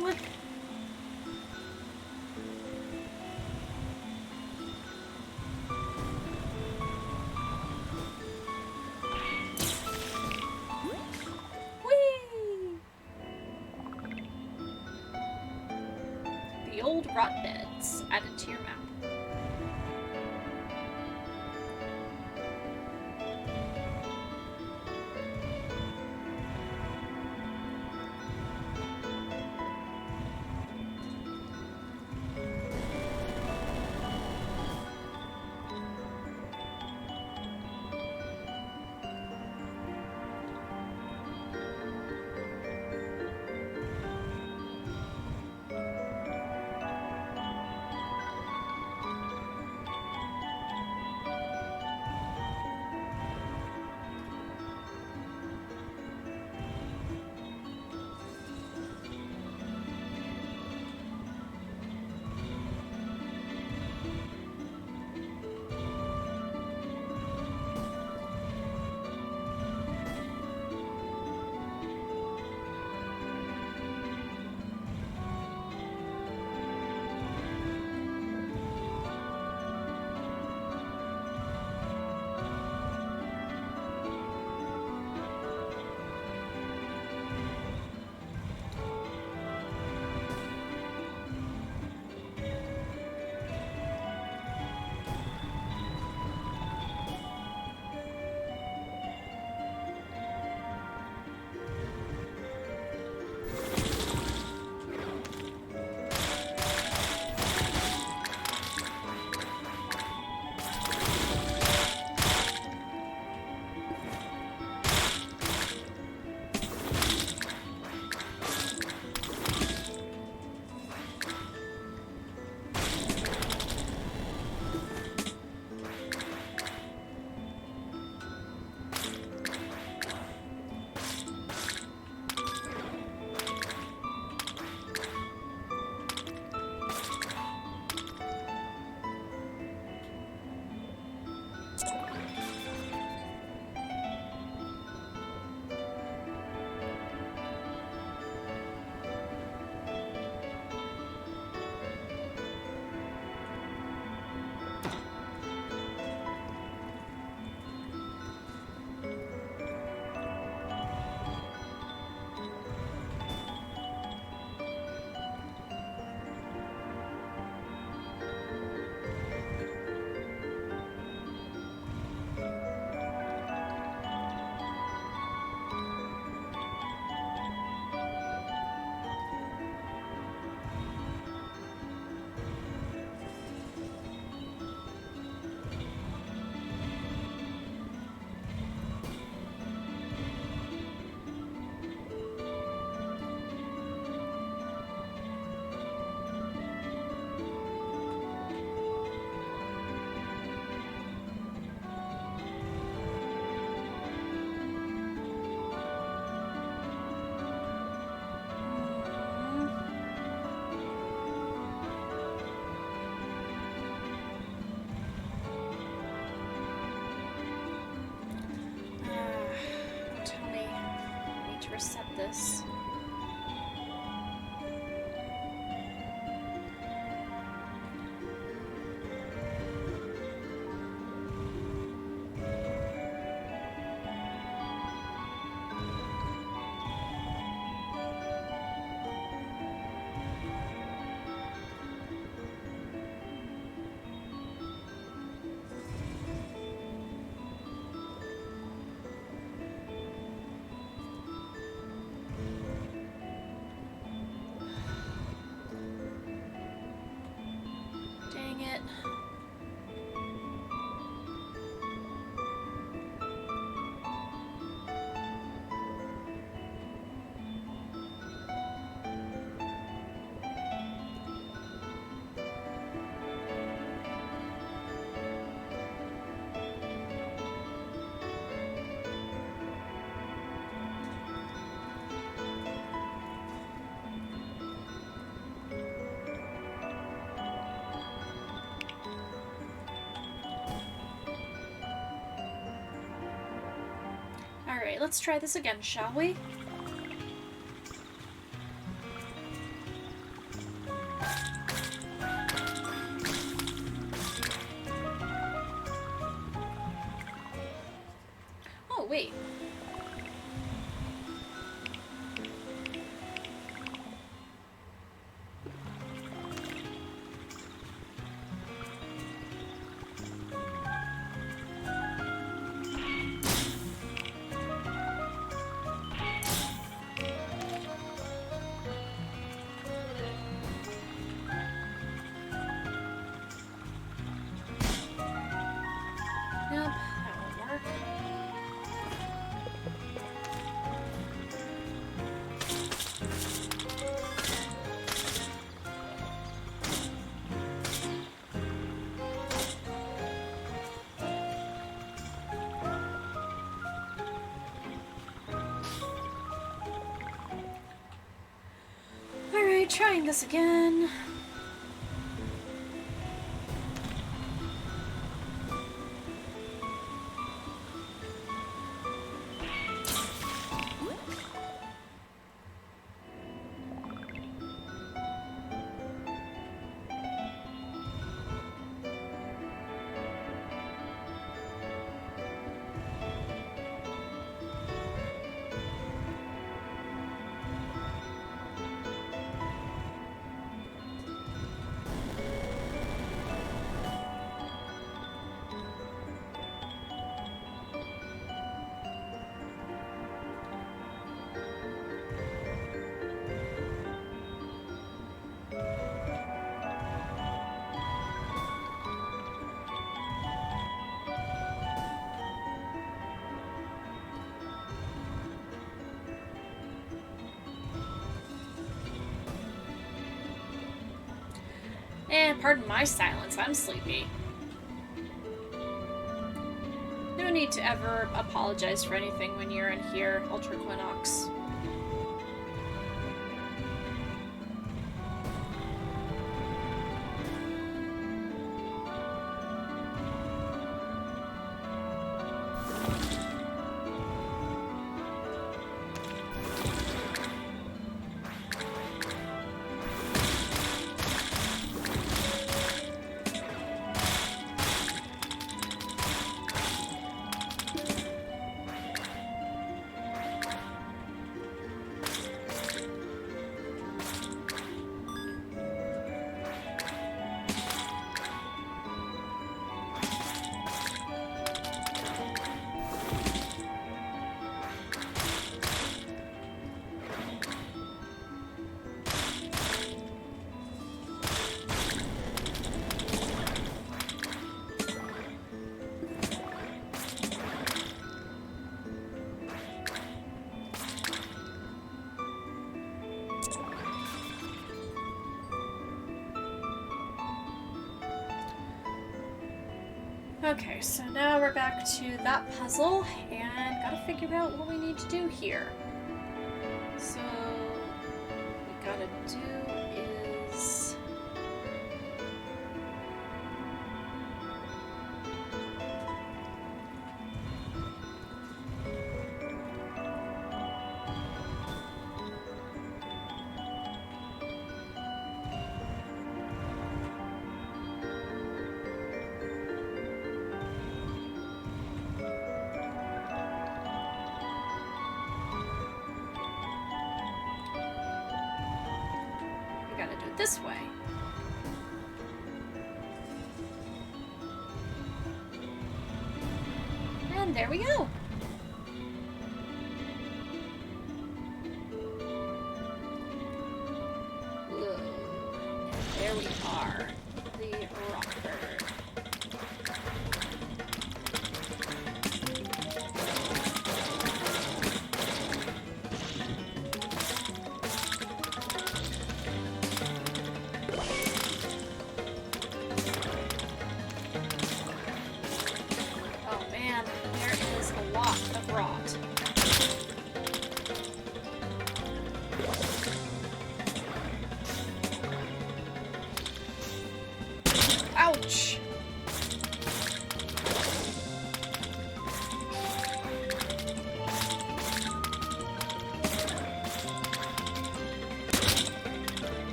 The old rot beds added to your map. to reset this. Dang it. Alright, let's try this again, shall we? Oh, wait. Nope, that won't work. Alright, trying this again. Pardon my silence, I'm sleepy. No need to ever apologize for anything when you're in here, Ultra Quinox. Okay, so now we're back to that puzzle, and gotta figure out what we need to do here. So, what we gotta do is... this way. And there we go. Whoa. And there we are. The Rockbird. Rot. Ouch!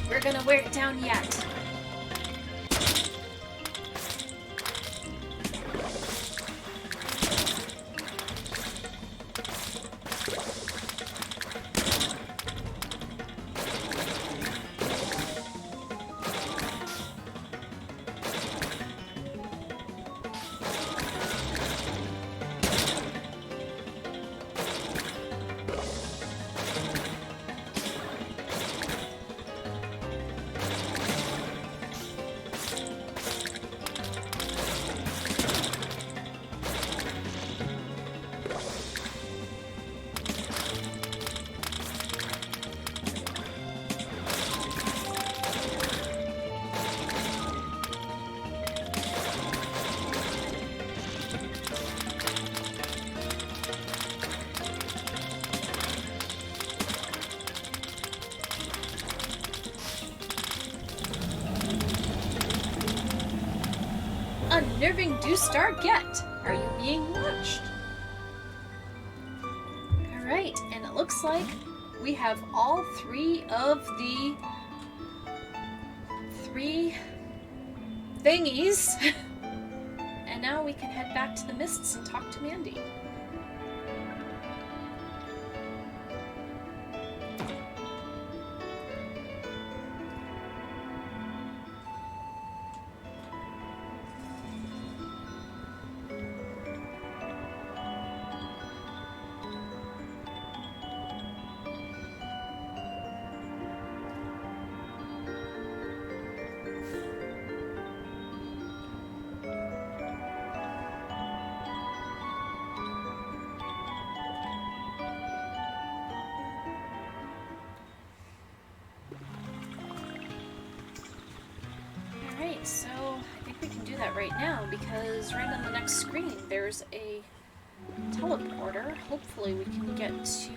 We're gonna wear it down yet. Unnerving do star get. Are you being watched? Alright, and it looks like we have all three of the thingies. And now we can head back to the Mists and talk to Mandy. So I think we can do that right now because right on the next screen there's a teleporter. Hopefully we can get to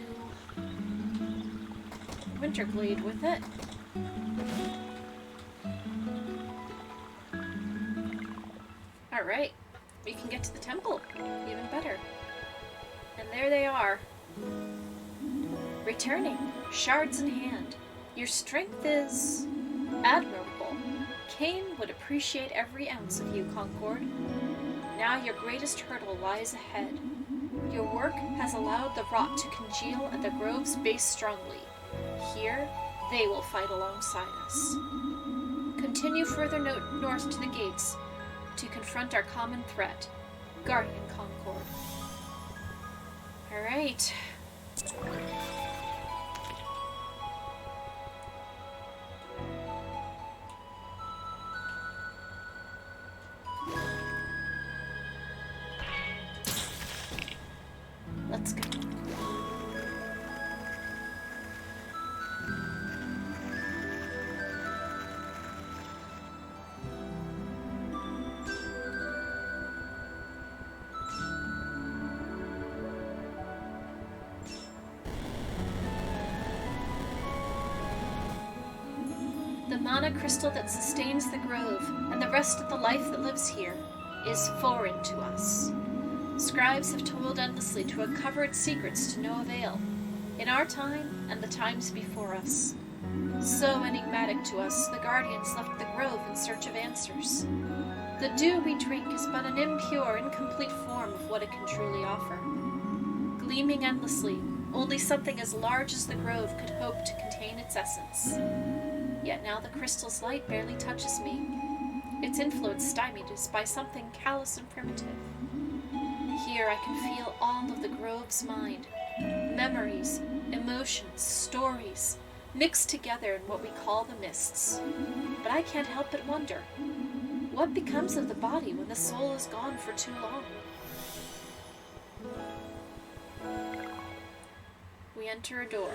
Winterglade with it. Alright, we can get to the temple. Even better. And there they are. Returning, shards in hand. Your strength is admirable. Kain would appreciate every ounce of you, Concord. Now your greatest hurdle lies ahead. Your work has allowed the rot to congeal at the Grove's base strongly. Here, they will fight alongside us. Continue further north to the gates to confront our common threat, Guardian Concord. Alright. Let's go. The mana crystal that sustains the Grove and the rest of the life that lives here is foreign to us. Scribes have toiled endlessly to uncover its secrets to no avail, in our time and the times before us. So enigmatic to us, the Guardians left the Grove in search of answers. The dew we drink is but an impure, incomplete form of what it can truly offer. Gleaming endlessly, only something as large as the Grove could hope to contain its essence. Yet now the crystal's light barely touches me. Its influence stymied is by something callous and primitive. Here I can feel all of the Grove's mind. Memories, emotions, stories, mixed together in what we call the Mists. But I can't help but wonder, what becomes of the body when the soul is gone for too long? We enter a door.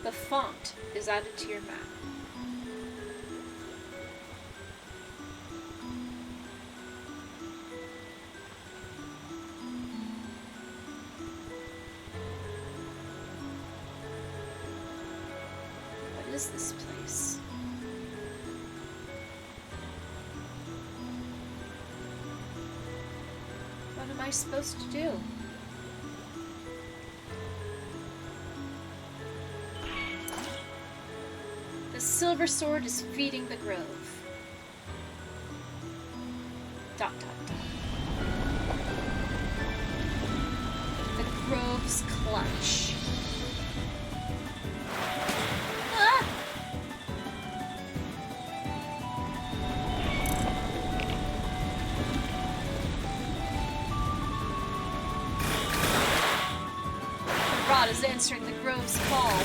The font is added to your map. What is this place? What am I supposed to do? The silver sword is feeding the Grove. Dot dot dot. The Grove's clutch. Ah! The rod is answering the Grove's call.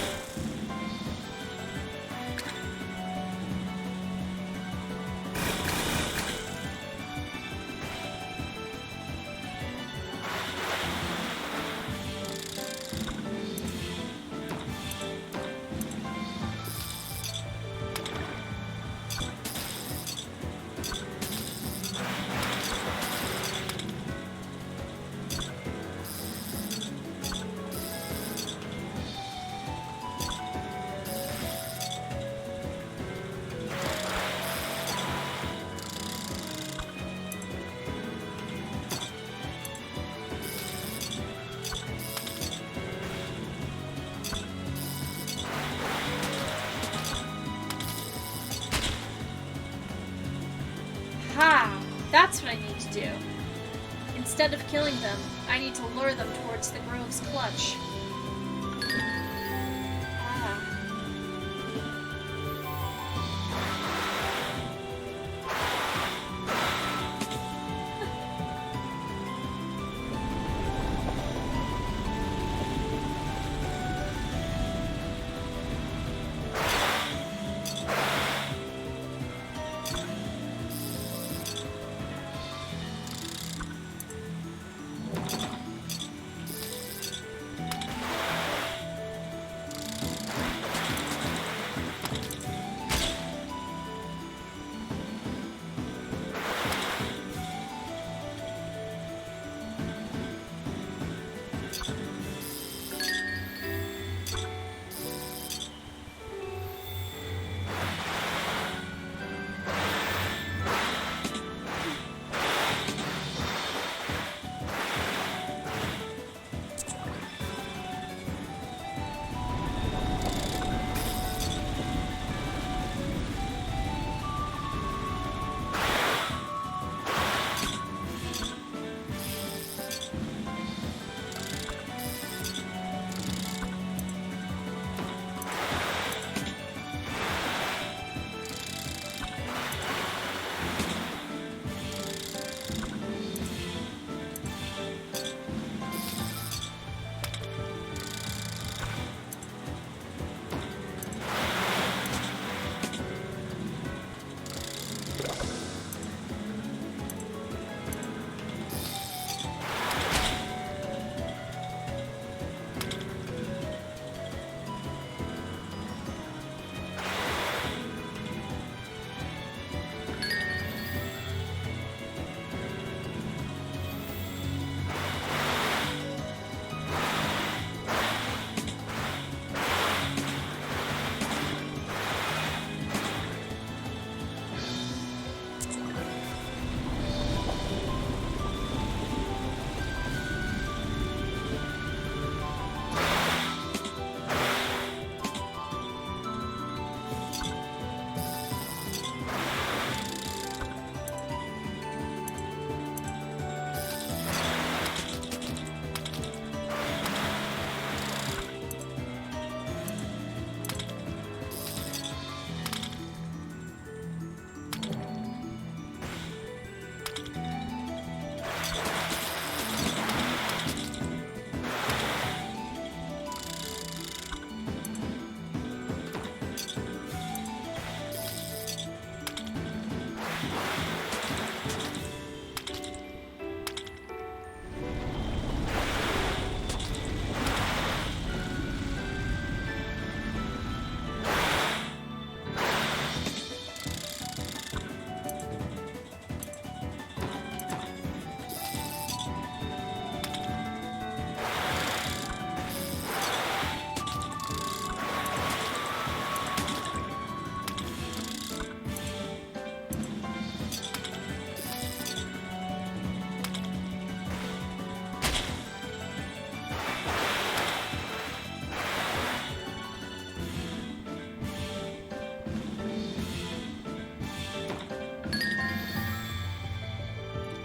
That's what I need to do. Instead of killing them, I need to lure them towards the grove's clutch. Ah.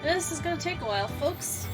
This is gonna take a while, folks.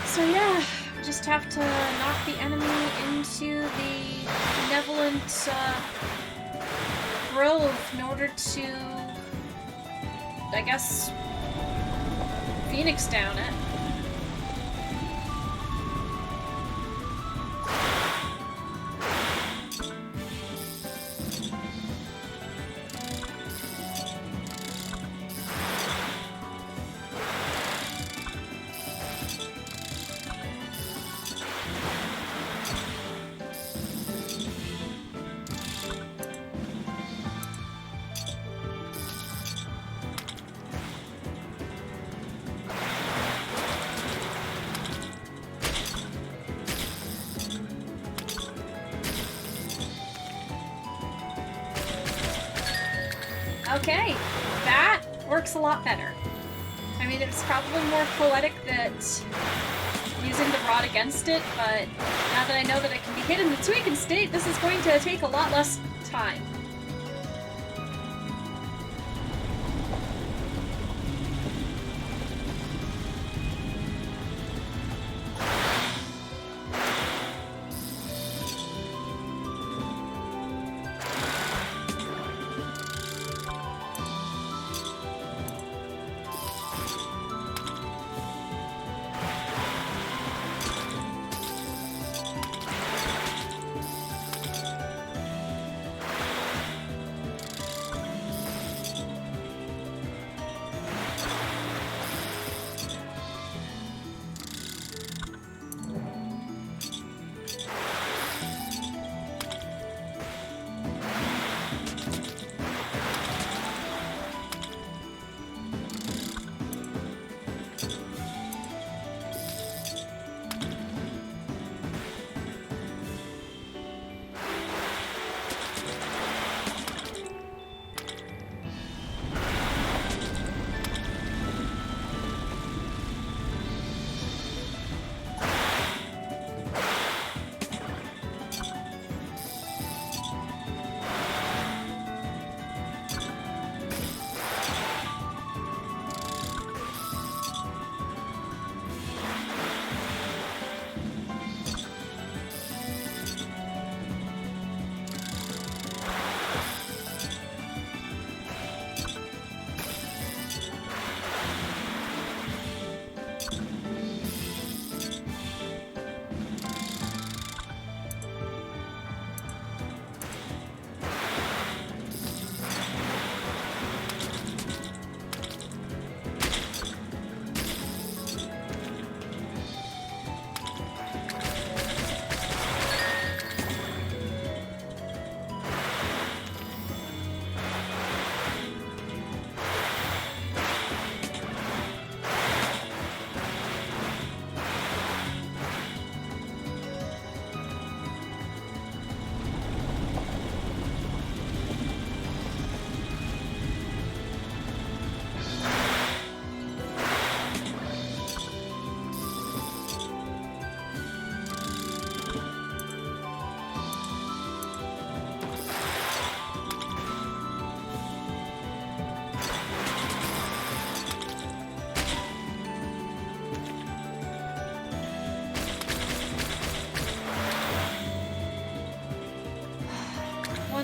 So yeah, just have to knock the enemy into the benevolent grove in order to, I guess, Phoenix down it. Okay, that works a lot better. I mean, it's probably more poetic that using the rod against it, but now that I know that it can be hit in its weakened state, this is going to take a lot less time.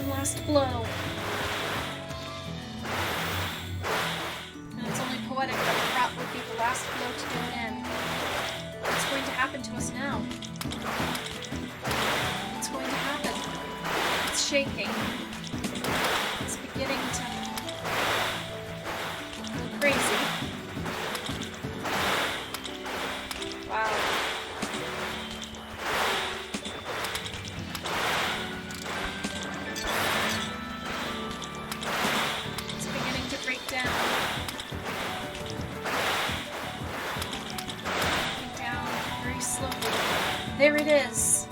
Last blow. And it's only poetic that the prop would be the last blow to do it in. What's going to happen to us now? What's going to happen? It's shaking. It's beginning to go crazy. Wow. There it is.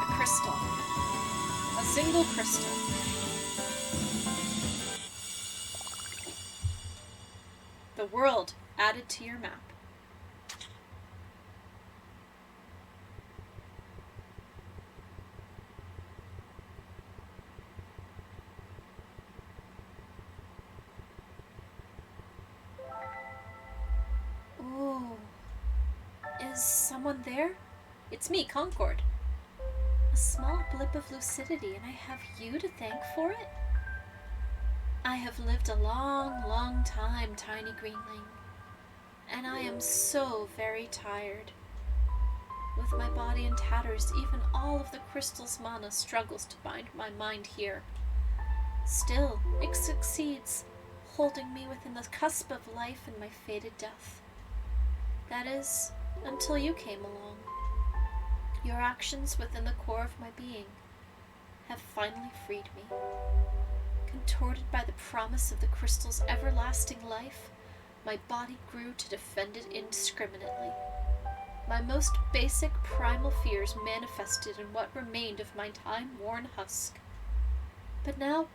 A crystal. A single crystal. The world added to your map. Is someone there? It's me, Concord. A small blip of lucidity, and I have you to thank for it? I have lived a long, long time, tiny greenling, and I am so very tired. With my body in tatters, even all of the crystal's mana struggles to bind my mind here. Still, it succeeds, holding me within the cusp of life and my fated death. That is, until you came along. Your actions within the core of my being have finally freed me. Contorted by the promise of the crystal's everlasting life, my body grew to defend it indiscriminately. My most basic primal fears manifested in what remained of my time-worn husk. But now,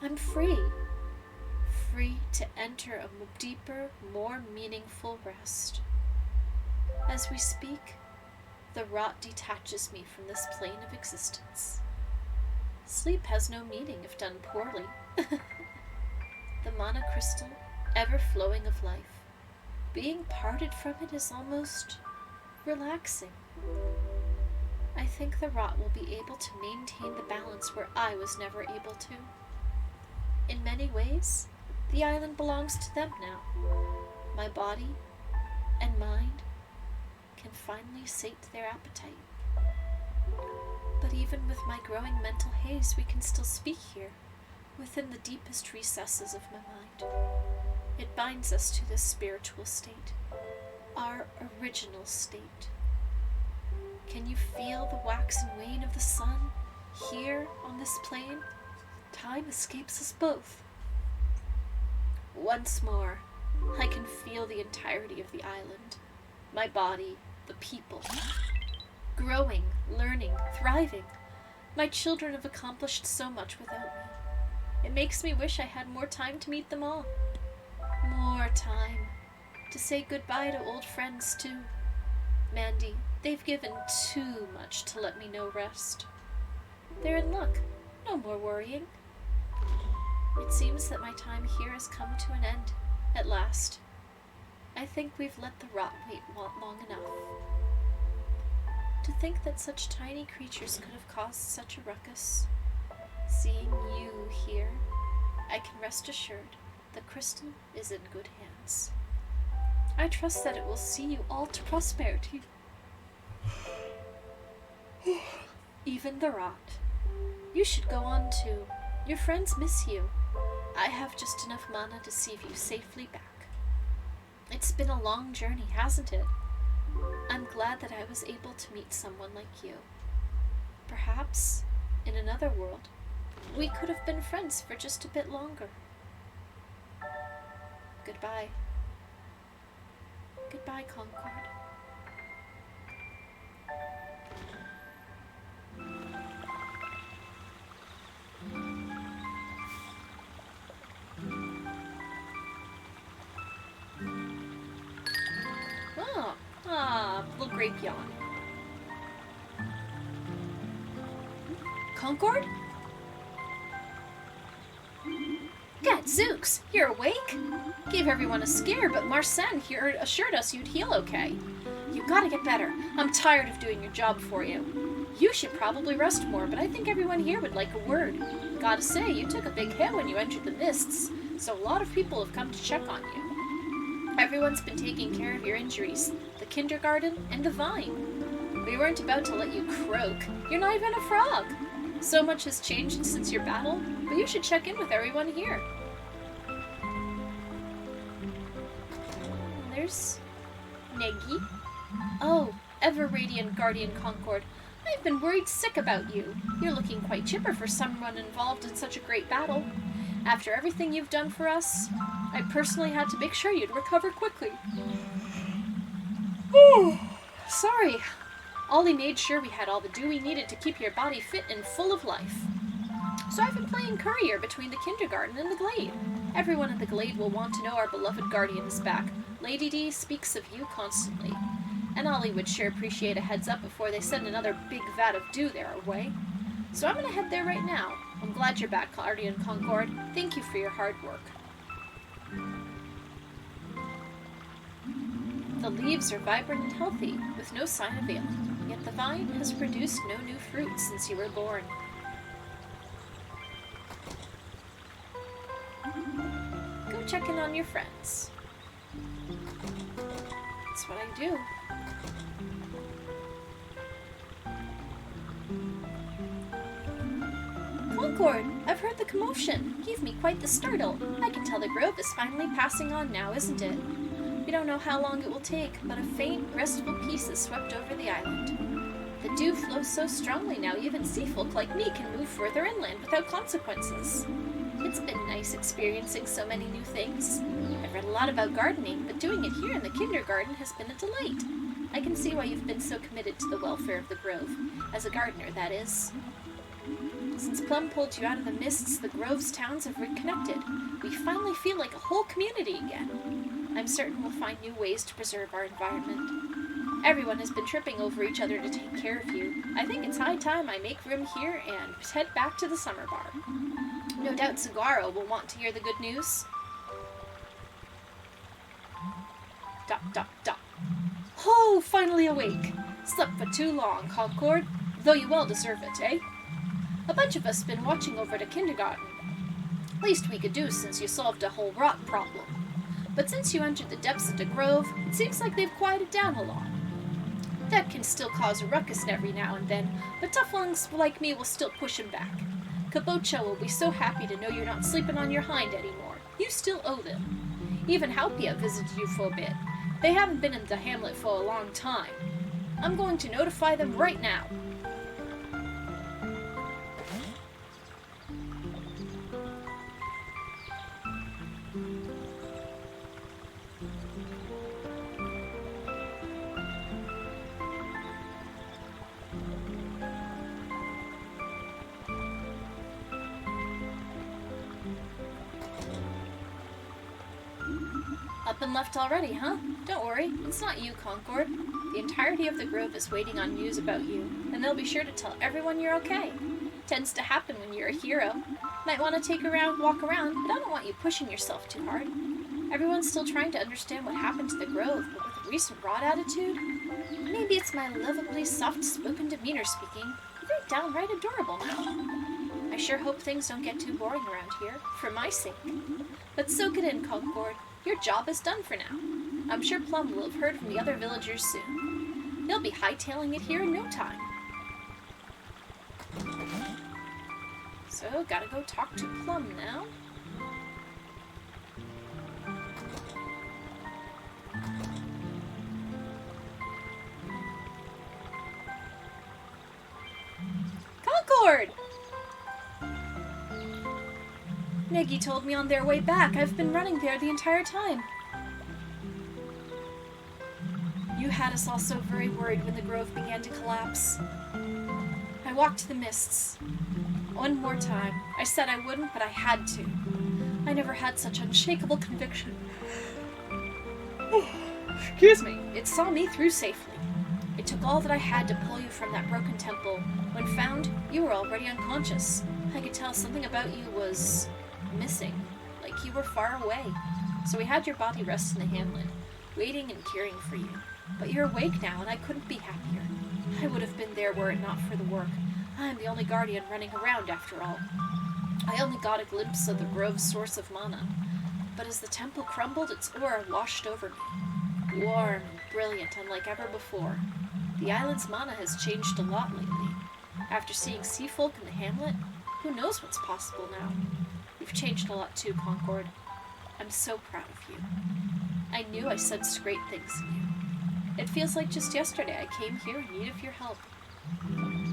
I'm free. Free to enter a deeper, more meaningful rest. As we speak, the rot detaches me from this plane of existence. Sleep has no meaning if done poorly. The mana crystal, ever flowing of life, being parted from it is almost relaxing. I think the rot will be able to maintain the balance where I was never able to. In many ways, the island belongs to them now. My body and mind can finally sate their appetite. But even with my growing mental haze, we can still speak here, within the deepest recesses of my mind. It binds us to this spiritual state, our original state. Can you feel the wax and wane of the sun here on this plane? Time escapes us both. Once more, I can feel the entirety of the island, my body, the people. Growing, learning, thriving. My children have accomplished so much without me. It makes me wish I had more time to meet them all. More time to say goodbye to old friends, too. Mandy, they've given too much to let me know rest. They're in luck. No more worrying. It seems that my time here has come to an end, at last. I think we've let the rot wait long enough. To think that such tiny creatures could have caused such a ruckus. Seeing you here, I can rest assured the crystal is in good hands. I trust that it will see you all to prosperity. Even the rot. You should go on too. Your friends miss you. I have just enough mana to see you safely back. It's been a long journey, hasn't it? I'm glad that I was able to meet someone like you. Perhaps, in another world, we could have been friends for just a bit longer. Goodbye. Goodbye, Concord. Little grape yawn. Concord? Gadzooks, you're awake? Gave everyone a scare, but Marcin here assured us you'd heal okay. You gotta get better. I'm tired of doing your job for you. You should probably rest more, but I think everyone here would like a word. Gotta say, you took a big hit when you entered the mists, so a lot of people have come to check on you. Everyone's been taking care of your injuries, the kindergarten and the vine. We weren't about to let you croak. You're not even a frog. So much has changed since your battle, but you should check in with everyone here. There's Negi. Oh, ever-radiant Guardian Concord. I've been worried sick about you. You're looking quite chipper for someone involved in such a great battle. After everything you've done for us, I personally had to make sure you'd recover quickly. Sorry. Ollie made sure we had all the dew we needed to keep your body fit and full of life. So I've been playing courier between the kindergarten and the glade. Everyone at the glade will want to know our beloved guardian is back. Lady D speaks of you constantly. And Ollie would sure appreciate a heads up before they send another big vat of dew their way. So I'm gonna head there right now. I'm glad you're back, Guardian Concord. Thank you for your hard work. The leaves are vibrant and healthy, with no sign of ailing, yet the vine has produced no new fruit since you were born. Go check in on your friends. That's what I do. Concord, I've heard the commotion. Gave me quite the startle. I can tell the grove is finally passing on now, isn't it? We don't know how long it will take, but a faint, restful peace has swept over the island. The dew flows so strongly now even sea folk like me can move further inland without consequences. It's been nice experiencing so many new things. I've read a lot about gardening, but doing it here in the kindergarten has been a delight. I can see why you've been so committed to the welfare of the grove. As a gardener, that is. Since Plum pulled you out of the mists, the grove's towns have reconnected. We finally feel like a whole community again. I'm certain we'll find new ways to preserve our environment. Everyone has been tripping over each other to take care of you. I think it's high time I make room here and head back to the summer bar. No doubt Saguaro will want to hear the good news. ... Oh, finally awake! Slept for too long, Concord, though you well deserve it, eh? A bunch of us been watching over to kindergarten. Least we could do since you solved a whole rot problem. But since you entered the depths of the grove, it seems like they've quieted down a lot. That can still cause a ruckus every now and then, but tough ones like me will still push him back. Kabocha will be so happy to know you're not sleeping on your hind anymore. You still owe them. Even Halpia visited you for a bit. They haven't been in the hamlet for a long time. I'm going to notify them right now. Up and left already, huh? Don't worry, it's not you, Concord. The entirety of the grove is waiting on news about you, and they'll be sure to tell everyone you're okay. Tends to happen when you're a hero. Might want to walk around, but I don't want you pushing yourself too hard. Everyone's still trying to understand what happened to the grove, but with the recent rot attitude, maybe it's my lovably soft-spoken demeanor speaking. You're downright adorable now. I sure hope things don't get too boring around here, for my sake. But soak it in, Concord. Your job is done for now. I'm sure Plum will have heard from the other villagers soon. They'll be hightailing it here in no time. So, gotta go talk to Plum now. Concord! Negi told me on their way back. I've been running there the entire time. You had us all so very worried when the grove began to collapse. I walked the mists. One more time. I said I wouldn't, but I had to. I never had such unshakable conviction. Excuse me. It saw me through safely. It took all that I had to pull you from that broken temple. When found, you were already unconscious. I could tell something about you was missing, like you were far away. So we had your body rest in the hamlet, waiting and caring for you. But you're awake now, and I couldn't be happier. I would have been there were it not for the work. I am the only guardian running around, after all. I only got a glimpse of the grove's source of mana, but as the temple crumbled, its aura washed over me. Warm and brilliant, unlike ever before. The island's mana has changed a lot lately. After seeing sea folk in the hamlet, who knows what's possible now? You've changed a lot too, Concord. I'm so proud of you. I knew I sensed great things in you. It feels like just yesterday I came here in need of your help.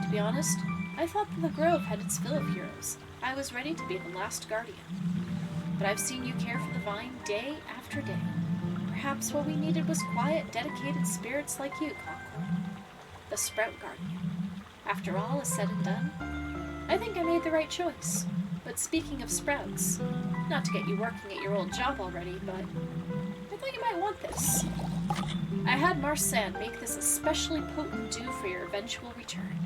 To be honest, I thought that the grove had its fill of heroes. I was ready to be the last guardian. But I've seen you care for the vine day after day. Perhaps what we needed was quiet, dedicated spirits like you, Concord. The Sprout Guardian. After all is said and done, I think I made the right choice. But speaking of sprouts, not to get you working at your old job already, but I thought you might want this. I had Marsan make this especially potent dew for your eventual return.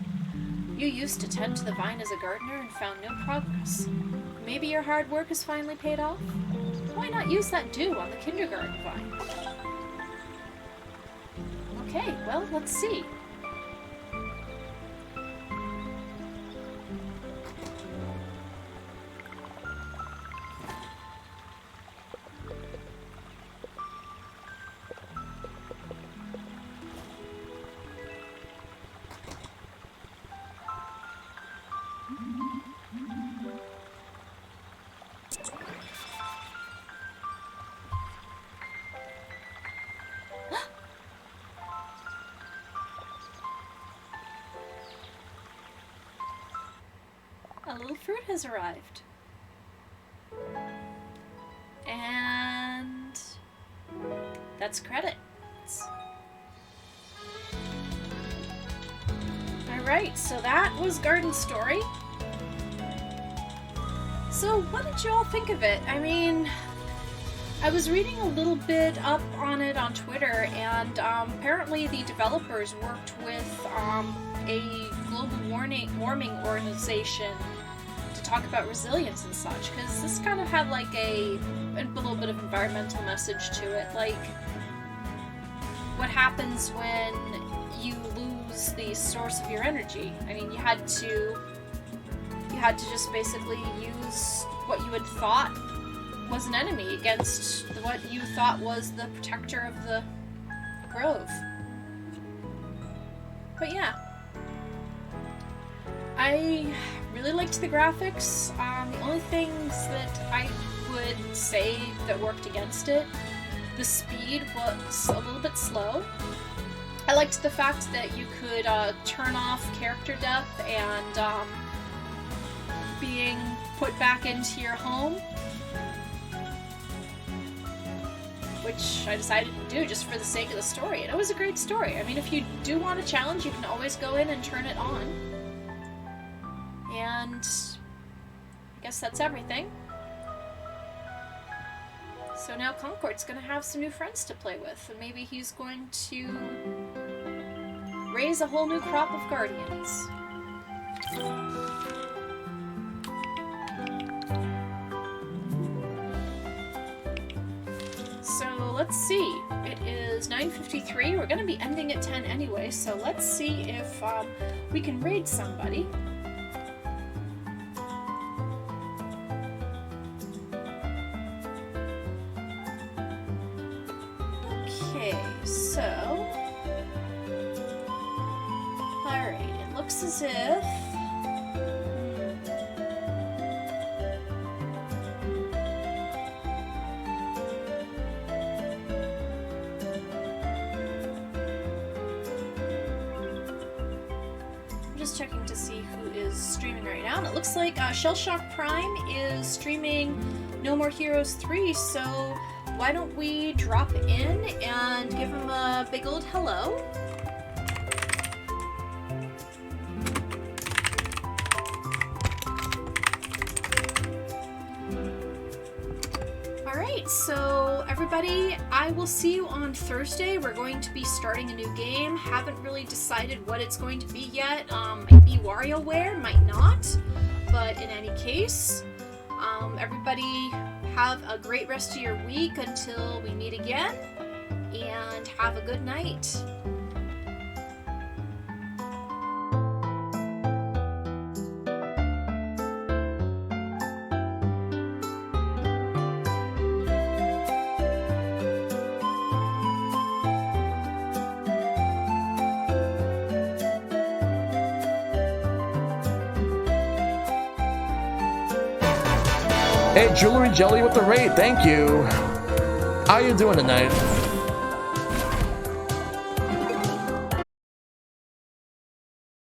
You used to tend to the vine as a gardener and found no progress. Maybe your hard work has finally paid off? Why not use that dew on the kindergarten vine? Okay, well, let's see. A little fruit has arrived. And that's credits. Alright, so that was Garden Story. So what did you all think of it? I mean, I was reading a little bit up on it on Twitter, and apparently the developers worked with a global warming organization to talk about resilience and such, because this kind of had like a little bit of environmental message to it, like what happens when you lose the source of your energy. I mean, you had to just basically use what you had thought was an enemy against what you thought was the protector of the grove. But yeah, I really liked the graphics. The only things that I would say that worked against it, the speed was a little bit slow. I liked the fact that you could turn off character death and being put back into your home, which I decided to do just for the sake of the story, and it was a great story. I mean, if you do want a challenge, you can always go in and turn it on. And I guess that's everything. So now Concord's gonna have some new friends to play with, and maybe he's going to raise a whole new crop of guardians. So let's see, it is 9:53, we're going to be ending at 10 anyway, so let's see if we can raid somebody. Okay, so... Alright, it looks as if... checking to see who is streaming right now, and it looks like Shellshock Prime is streaming No More Heroes 3, so why don't we drop in and give him a big old hello. Alright, so everybody, I will see you on Thursday. We're going to be starting a new game. Haven't really decided what it's going to be yet. Might be WarioWare, might not. But in any case, everybody have a great rest of your week until we meet again. And have a good night. Hey, Jewelry Jelly with the raid, thank you. How you doing tonight?